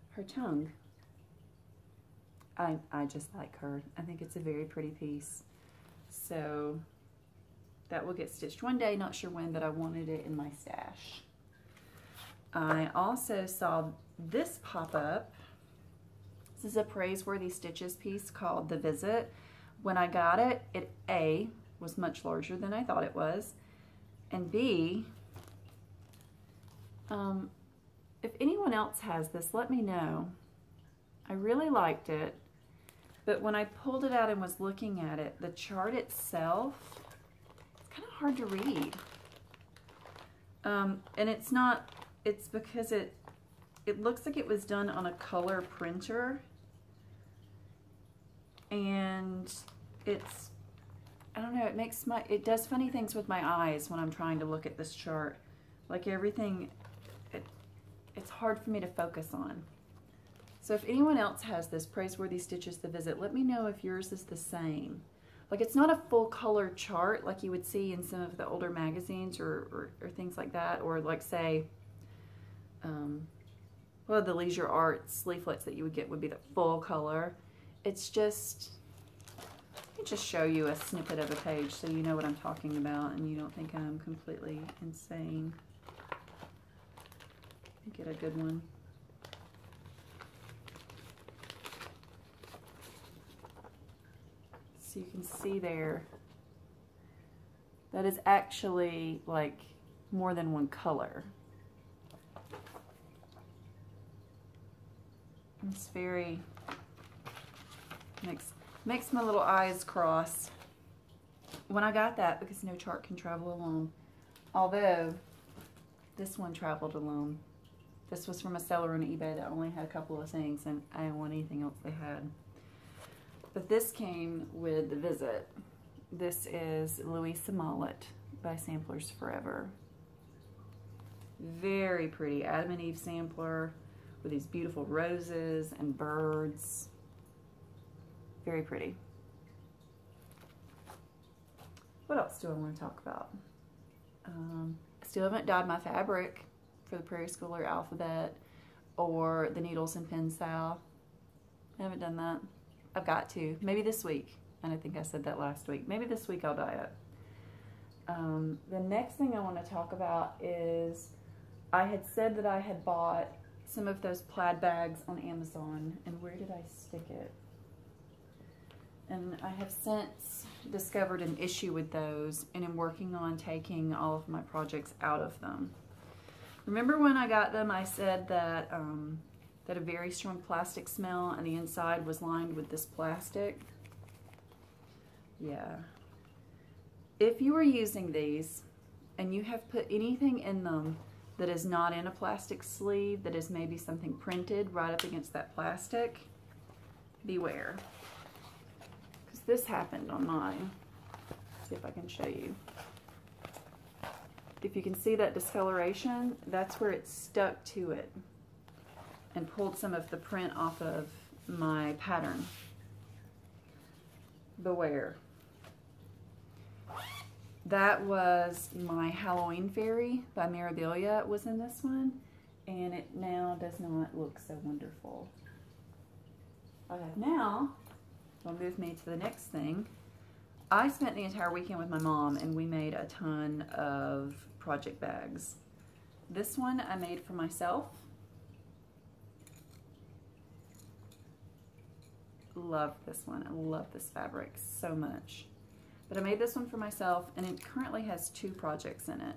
her tongue. I just like her. I think it's a very pretty piece. So that will get stitched one day, not sure when, but I wanted it in my stash. I also saw this pop up. This is a Praiseworthy Stitches piece called The Visit. When I got it, it A, was much larger than I thought it was, and B, if anyone else has this, let me know. I really liked it, but when I pulled it out and was looking at it, the chart itself, it's kind of hard to read. And it's not, it's because it looks like it was done on a color printer, and it's, I don't know, it does funny things with my eyes when I'm trying to look at this chart. Like everything, it's hard for me to focus on. So if anyone else has this Praiseworthy Stitches The Visit, let me know if yours is the same. Like it's not a full color chart like you would see in some of the older magazines or things like that, or like say, well, the Leisure Arts leaflets that you would get would be the full color. It's just, I just show you a snippet of a page so you know what I'm talking about and you don't think I'm completely insane. Get a good one. So you can see there, that is actually like more than one color. It's very, makes my little eyes cross when I got that, because no chart can travel alone. Although this one traveled alone. This was from a seller on eBay that only had a couple of things, and I didn't want anything else they had. But this came with The Visit. This is Louisa Mollett by Samplers Forever. Very pretty Adam and Eve sampler with these beautiful roses and birds. Very pretty. What else do I want to talk about? I still haven't dyed my fabric for the Prairie Schooler alphabet or the Needles and Pin Sal. I haven't done that. I've got to. Maybe this week. And I think I said that last week. Maybe this week I'll dye it. The next thing I want to talk about is I had said that I had bought some of those plaid bags on Amazon. And where did I stick it? And I have since discovered an issue with those and am working on taking all of my projects out of them. Remember when I got them, I said that that a very strong plastic smell and the inside was lined with this plastic? Yeah. If you are using these and you have put anything in them that is not in a plastic sleeve, that is maybe something printed right up against that plastic, beware. Because this happened on mine. Let's see if I can show you. If you can see that discoloration, that's where it stuck to it and pulled some of the print off of my pattern. Beware. That was my Halloween Fairy by Mirabilia was in this one, and it now does not look so wonderful. I have now, will move me to the next thing. I spent the entire weekend with my mom and we made a ton of project bags. This one I made for myself. Love this one. I love this fabric so much. But I made this one for myself, and it currently has 2 projects in it.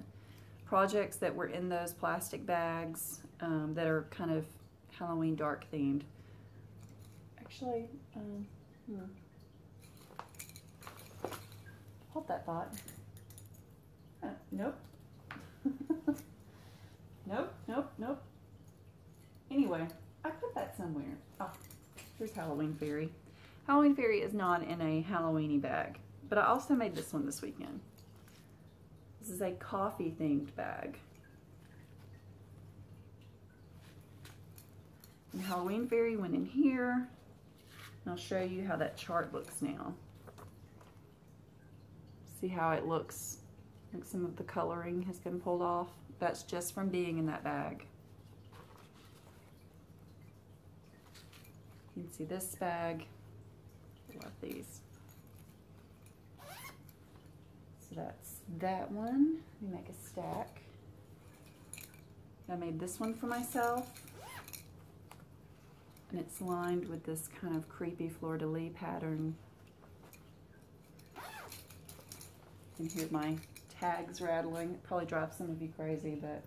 Projects that were in those plastic bags that are kind of Halloween dark themed. Actually, hold that thought. Nope. Nope. Anyway, I put that somewhere. Oh, here's Halloween Fairy. Halloween Fairy is not in a Halloweeny bag, but I also made this one this weekend. This is a coffee themed bag. And Halloween Fairy went in here. And I'll show you how that chart looks now. See how it looks, like some of the coloring has been pulled off. That's just from being in that bag. You can see this bag. I love these. So that's that one. Let me make a stack. I made this one for myself. And it's lined with this kind of creepy fleur-de-lis pattern. You can hear my tags rattling. It probably drives some of you crazy, but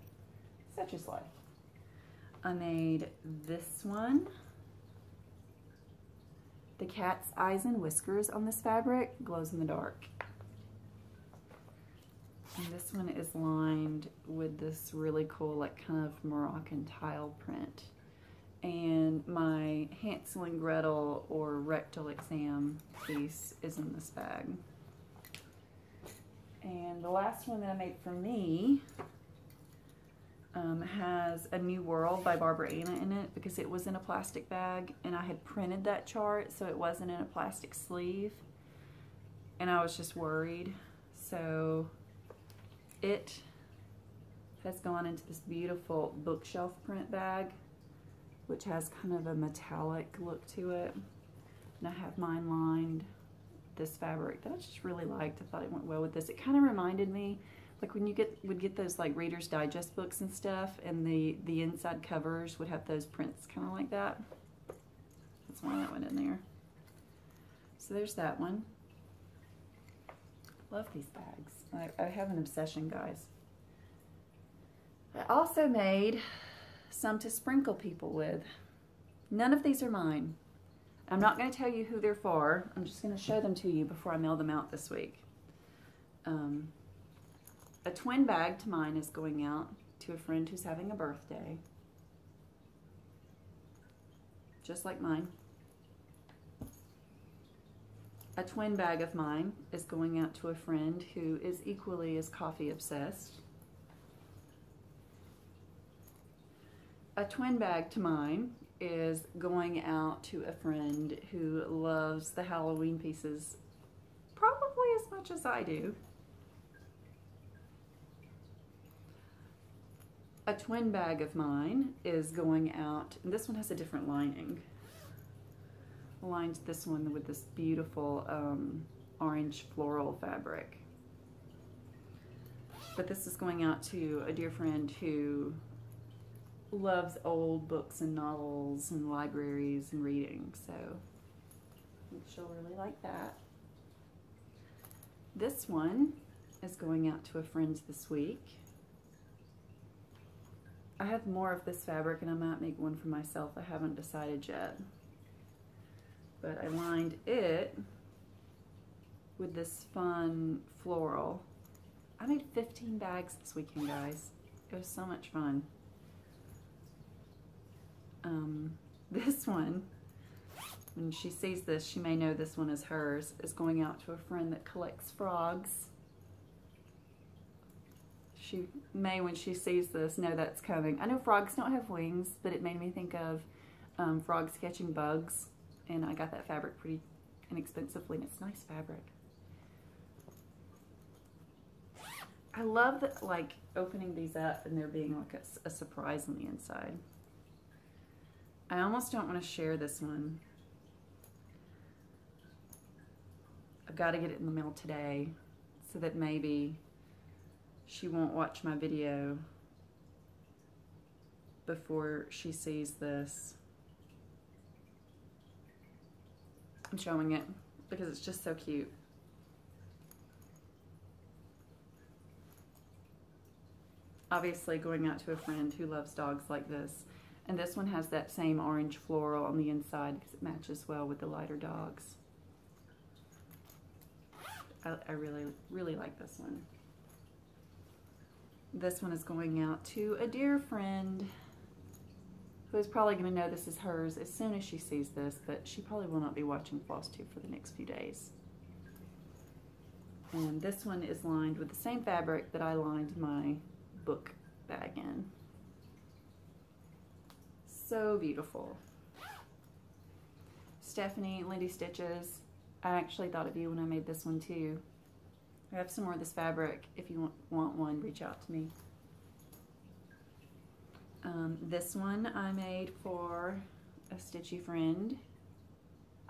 such is life. I made this one. The cat's eyes and whiskers on this fabric glows in the dark. And this one is lined with this really cool, like kind of Moroccan tile print. And my Hansel and Gretel or rectal exam piece is in this bag. And the last one that I made for me has A New World by Barbara Anna in it because it was in a plastic bag and I had printed that chart so it wasn't in a plastic sleeve and I was just worried. So it has gone into this beautiful bookshelf print bag which has kind of a metallic look to it. And I have mine lined this fabric that I just really liked. I thought it went well with this. It kind of reminded me like when you would get those like Reader's Digest books and stuff and the inside covers would have those prints kind of like that. That's why that went in there. So there's that one. Love these bags. I have an obsession, guys. I also made some to sprinkle people with. None of these are mine. I'm not going to tell you who they're for. I'm just going to show them to you before I mail them out this week. A twin bag to mine is going out to a friend who's having a birthday. Just like mine. A twin bag of mine is going out to a friend who is equally as coffee obsessed. A twin bag to mine is going out to a friend who loves the Halloween pieces probably as much as I do. A twin bag of mine is going out, and this one has a different lining. I lined this one with this beautiful orange floral fabric. But this is going out to a dear friend who loves old books and novels and libraries and reading, so I think she'll really like that. This one is going out to a friend this week. I have more of this fabric and I might make one for myself. I haven't decided yet. But I lined it with this fun floral. I made 15 bags this weekend, guys. It was so much fun. This one, when she sees this, she may know this one is hers, is going out to a friend that collects frogs. She may, when she sees this, know that's coming. I know frogs don't have wings, but it made me think of frogs catching bugs, and I got that fabric pretty inexpensively, and it's nice fabric. I love that, like, opening these up and there being like a surprise on the inside. I almost don't want to share this one. I've got to get it in the mail today so that maybe she won't watch my video before she sees this. I'm showing it because it's just so cute. Obviously going out to a friend who loves dogs like this. And this one has that same orange floral on the inside because it matches well with the lighter dogs. I really, really like this one. This one is going out to a dear friend who is probably going to know this is hers as soon as she sees this, but she probably will not be watching Flosstube for the next few days. And this one is lined with the same fabric that I lined my book bag in. So beautiful. Stephanie, Lindy Stitches, I actually thought of you when I made this one too. I have some more of this fabric. If you want one, reach out to me. This one I made for a stitchy friend.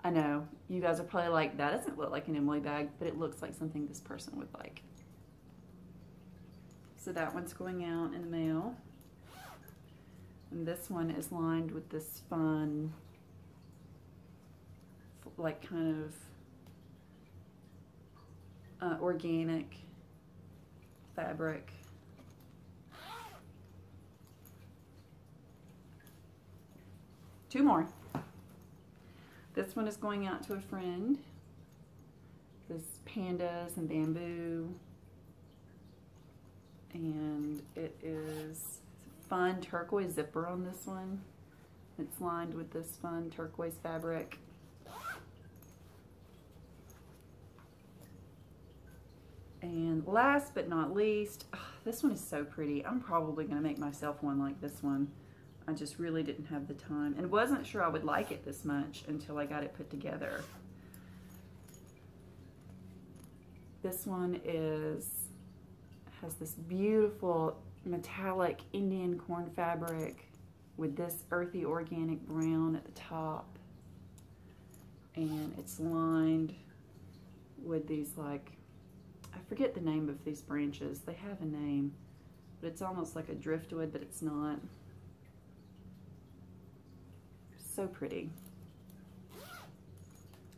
I know, you guys are probably like, that doesn't look like an Emily bag, but it looks like something this person would like. So that one's going out in the mail. And this one is lined with this fun, like kind of organic fabric. Two more. This one is going out to a friend. This pandas and bamboo. And it is fun turquoise zipper on this one. It's lined with this fun turquoise fabric. And last but not least, this one is so pretty. I'm probably going to make myself one like this one. I just really didn't have the time and wasn't sure I would like it this much until I got it put together. This one has this beautiful metallic Indian corn fabric with this earthy organic brown at the top. And it's lined with these, like, I forget the name of these branches. They have a name, but it's almost like a driftwood, but it's not. So pretty.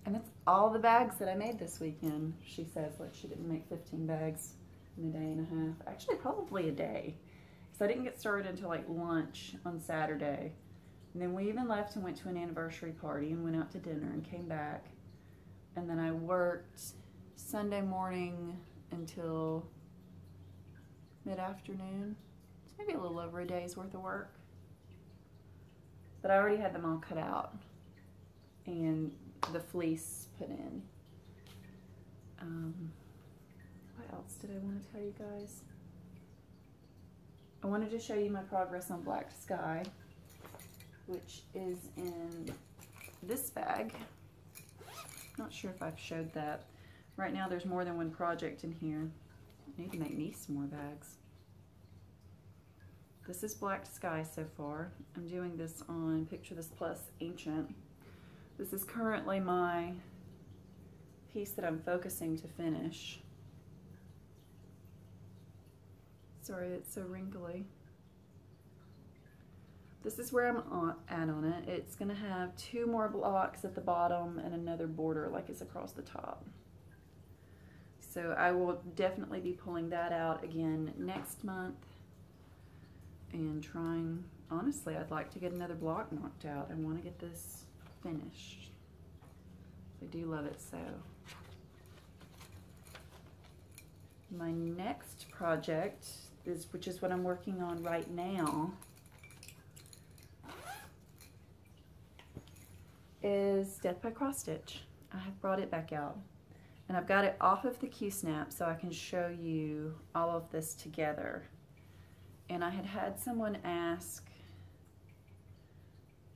And that's all the bags that I made this weekend. She says, like, she didn't make 15 bags in a day and a half. Actually, probably a day. Because I didn't get started until like lunch on Saturday. And then we even left and went to an anniversary party and went out to dinner and came back. And then I worked Sunday morning until mid-afternoon. It's maybe a little over a day's worth of work. But I already had them all cut out and the fleece put in. What else did I want to tell you guys? I wanted to show you my progress on Black Sky, which is in this bag. Not sure if I've showed that. Right now there's more than one project in here. I need to make me some more bags. This is Black Sky so far. I'm doing this on Picture This Plus Ancient. This is currently my piece that I'm focusing to finish. Sorry, it's so wrinkly. This is where I'm at on it. It's gonna have 2 more blocks at the bottom and another border like it's across the top. So I will definitely be pulling that out again next month. And trying, honestly, I'd like to get another block knocked out. I want to get this finished. I do love it so. My next project which is what I'm working on right now, is Death by Cross Stitch. I have brought it back out. And I've got it off of the Q-snap so I can show you all of this together. And I had someone ask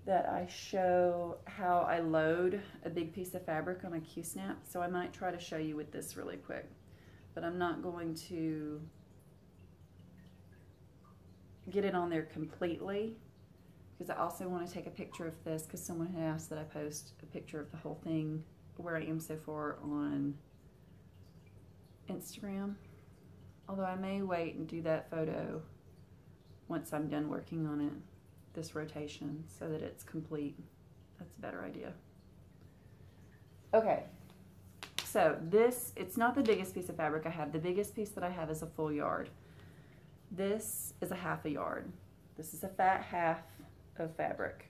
that I show how I load a big piece of fabric on a Q-snap, so I might try to show you with this really quick. But I'm not going to get it on there completely, because I also want to take a picture of this, because someone had asked that I post a picture of the whole thing, where I am so far, on Instagram. Although I may wait and do that photo once I'm done working on it, this rotation, so that it's complete. That's a better idea. Okay, so this, it's not the biggest piece of fabric I have. The biggest piece that I have is a full yard. This is a half a yard. This is a fat half of fabric.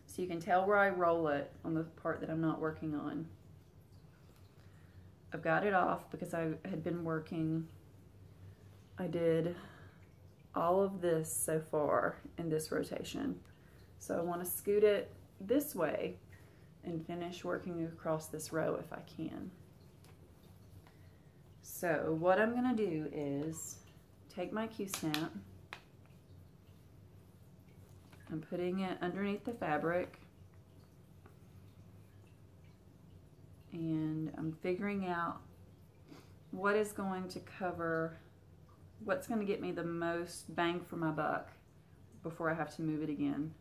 So you can tell where I roll it on the part that I'm not working on. I've got it off because I had been working. I did all of this so far in this rotation. So I want to scoot it this way and finish working across this row if I can. So what I'm going to do is take my Q-snap. I'm putting it underneath the fabric. And I'm figuring out what is going to cover, what's going to get me the most bang for my buck before I have to move it again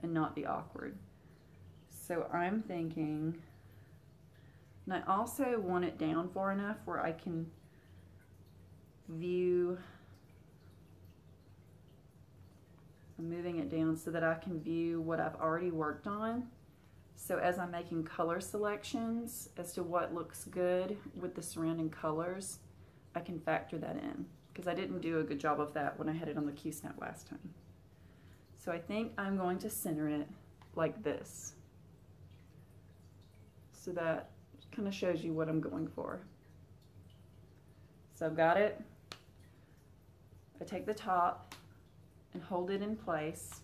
and not be awkward. So I'm thinking, and I also want it down far enough where I can view, I'm moving it down so that I can view what I've already worked on. So as I'm making color selections as to what looks good with the surrounding colors, I can factor that in, because I didn't do a good job of that when I had it on the Q-snap last time. So I think I'm going to center it like this. So that kind of shows you what I'm going for. So I've got it. I take the top and hold it in place.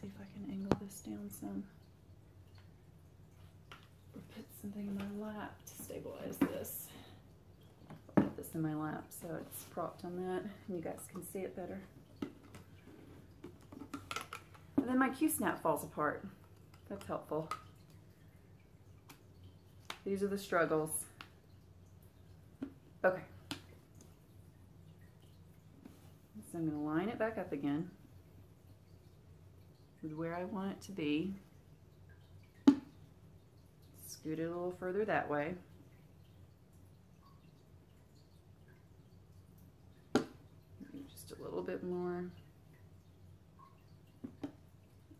See if I can angle this down some. Or put something in my lap to stabilize this. I'll put this in my lap so it's propped on that and you guys can see it better. And then my Q-snap falls apart. That's helpful. These are the struggles. Okay. So I'm going to line it back up again with where I want it to be. Scoot it a little further that way. Maybe just a little bit more.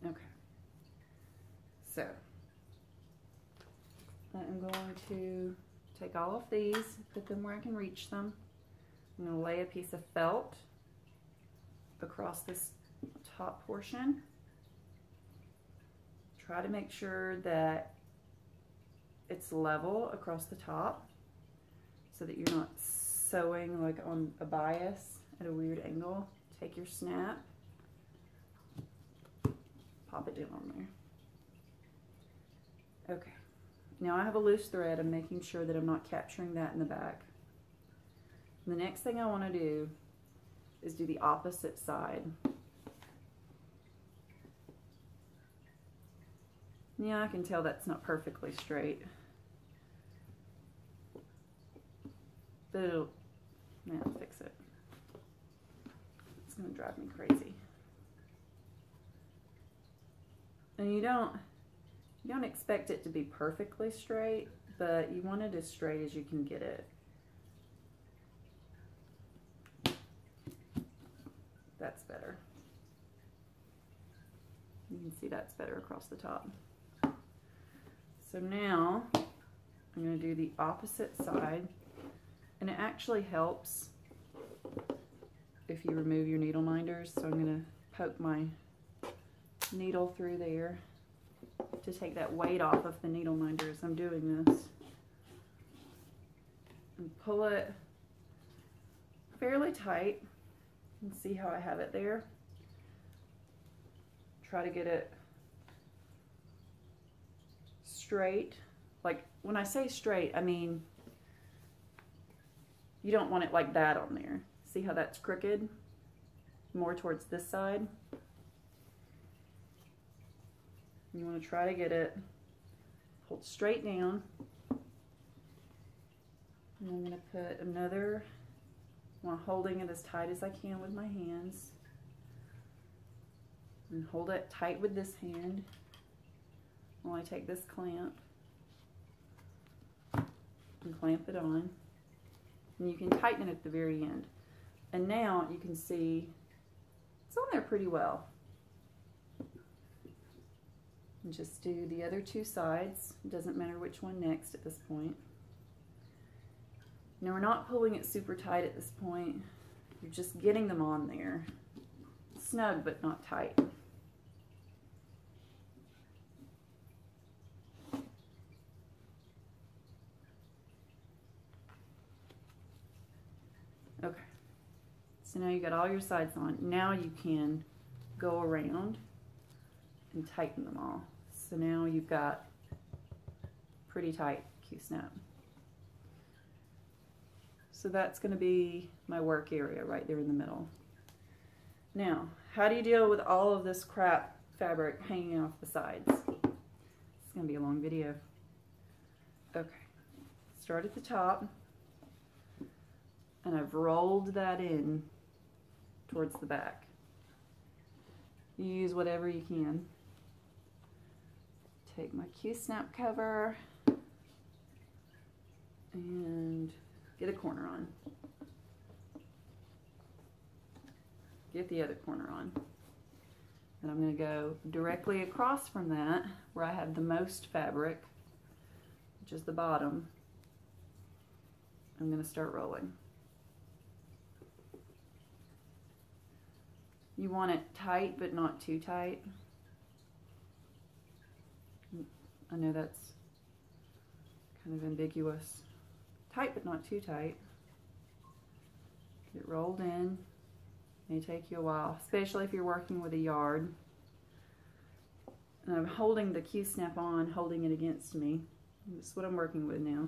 Okay. So I'm going to take all of these, put them where I can reach them. I'm going to lay a piece of felt across this top portion. Try to make sure that it's level across the top so that you're not sewing like on a bias at a weird angle. Take your snap, pop it down on there. Okay, now I have a loose thread. I'm making sure that I'm not capturing that in the back. And the next thing I want to do is do the opposite side. Yeah, I can tell that's not perfectly straight. But it'll fix it. It's gonna drive me crazy. And you don't expect it to be perfectly straight, but you want it as straight as you can get it. That's better. You can see that's better across the top. So now I'm going to do the opposite side, and it actually helps if you remove your needle minders. So I'm going to poke my needle through there to take that weight off of the needle minder as I'm doing this, and pull it fairly tight. And see how I have it there. Try to get it straight. Like when I say straight, I mean you don't want it like that on there. See how that's crooked? More towards this side. You want to try to get it pulled straight down. And I'm going to put another while holding it as tight as I can with my hands. And hold it tight with this hand while I take this clamp and clamp it on. And you can tighten it at the very end. And now you can see it's on there pretty well. And just do the other two sides. It doesn't matter which one next at this point. Now we're not pulling it super tight at this point. You're just getting them on there. Snug but not tight. Okay. So now you got all your sides on. Now you can go around and tighten them all. So now you've got pretty tight Q-snap. So that's going to be my work area right there in the middle. Now, how do you deal with all of this crap fabric hanging off the sides? It's going to be a long video. Okay, start at the top, and I've rolled that in towards the back. You use whatever you can. Take my Q-snap cover and get a corner on. Get the other corner on. And I'm going to go directly across from that where I have the most fabric, which is the bottom. I'm going to start rolling. You want it tight, but not too tight. I know that's kind of ambiguous. Tight, but not too tight. Get rolled in. May take you a while, especially if you're working with a yard. And I'm holding the Q-snap on, holding it against me. This is what I'm working with now.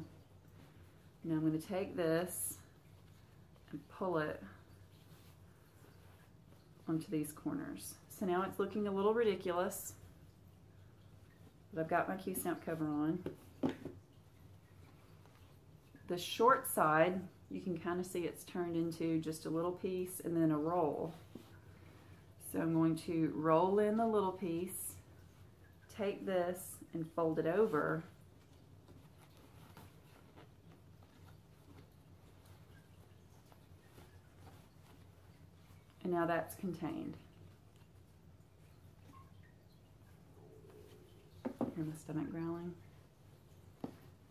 Now I'm going to take this and pull it onto these corners. So now it's looking a little ridiculous, but I've got my Q-snap cover on. The short side, you can kind of see it's turned into just a little piece and then a roll. So I'm going to roll in the little piece, take this and fold it over. And now that's contained. Hear my stomach growling.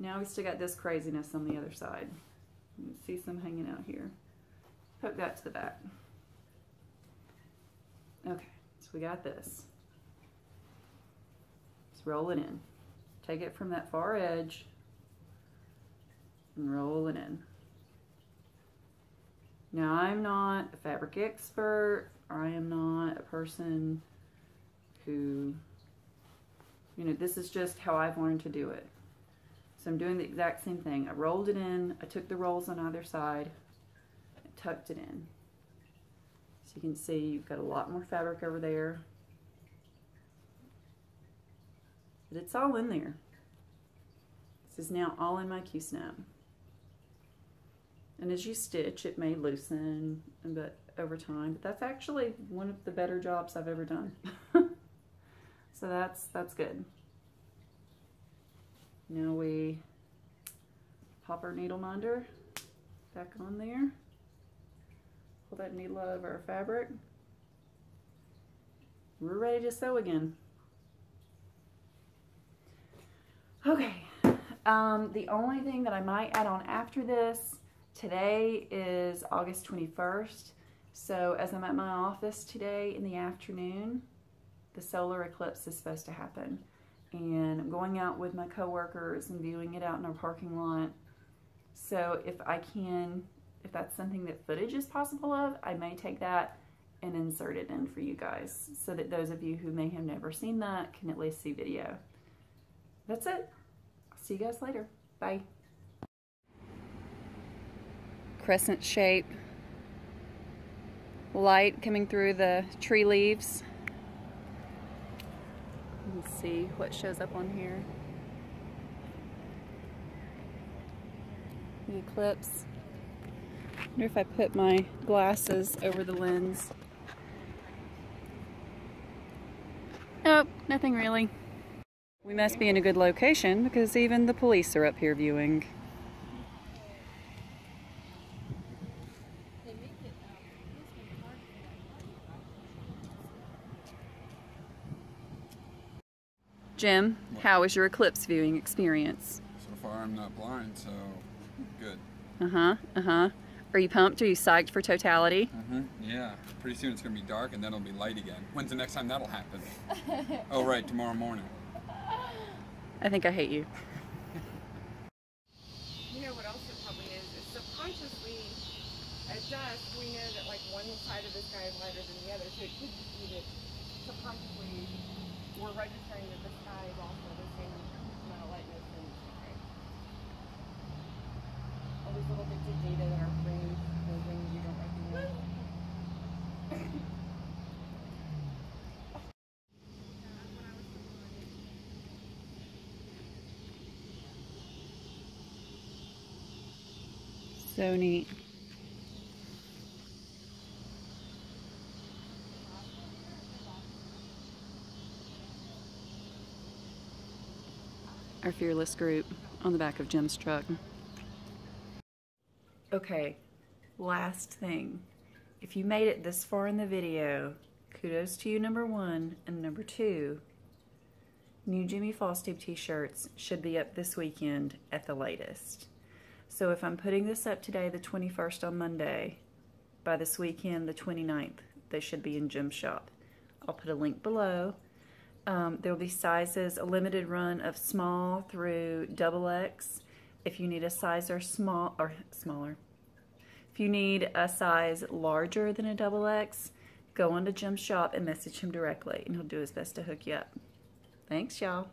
Now we still got this craziness on the other side. You can see some hanging out here. Hook that to the back. Okay, so we got this. Let's roll it in. Take it from that far edge and roll it in. Now, I'm not a fabric expert, or I am not a person who, you know, this is just how I've learned to do it. So I'm doing the exact same thing. I rolled it in, I took the rolls on either side, and tucked it in. So you can see you've got a lot more fabric over there. But it's all in there. This is now all in my Q-snap. And as you stitch, it may loosen but over time, but that's actually one of the better jobs I've ever done. So that's good. Now we pop our needle minder back on there. Pull that needle out of our fabric. We're ready to sew again. Okay, the only thing that I might add on after this, today is August 21st, so as I'm at my office today in the afternoon, the solar eclipse is supposed to happen. And I'm going out with my coworkers and viewing it out in our parking lot. So if that's something that footage is possible of, I may take that and insert it in for you guys, so that those of you who may have never seen that can at least see video. That's it. I'll see you guys later. Bye. Crescent shape light coming through the tree leaves. Let's see what shows up on here. The eclipse. I wonder if I put my glasses over the lens. Nope, nothing really. We must be in a good location because even the police are up here viewing. Jim, how was your eclipse viewing experience?
So far I'm not blind, so good.
Are you pumped? Are you psyched for totality?
Yeah. Pretty soon it's going to be dark and then it'll be light again. When's the next time that'll happen? Oh right, tomorrow morning.
I think I hate you.
You know what else it probably is subconsciously at dusk we know that like one side of the sky is lighter than the other, so it could just be that subconsciously we're registering that the sky is also the same amount of lightness in the sky. All these little bits of data that are
So neat. Our fearless group on the back of Jim's truck. Okay, last thing. If you made it this far in the video, kudos to you, number one, and number two, new Jimmy Flosstube t-shirts should be up this weekend at the latest. So if I'm putting this up today, the 21st on Monday, by this weekend, the 29th, they should be in Jim's shop. I'll put a link below. There will be sizes, a limited run of small through XX. If you need a size or smaller. If you need a size larger than a XX, go on to Jim's shop and message him directly, and he'll do his best to hook you up. Thanks, y'all.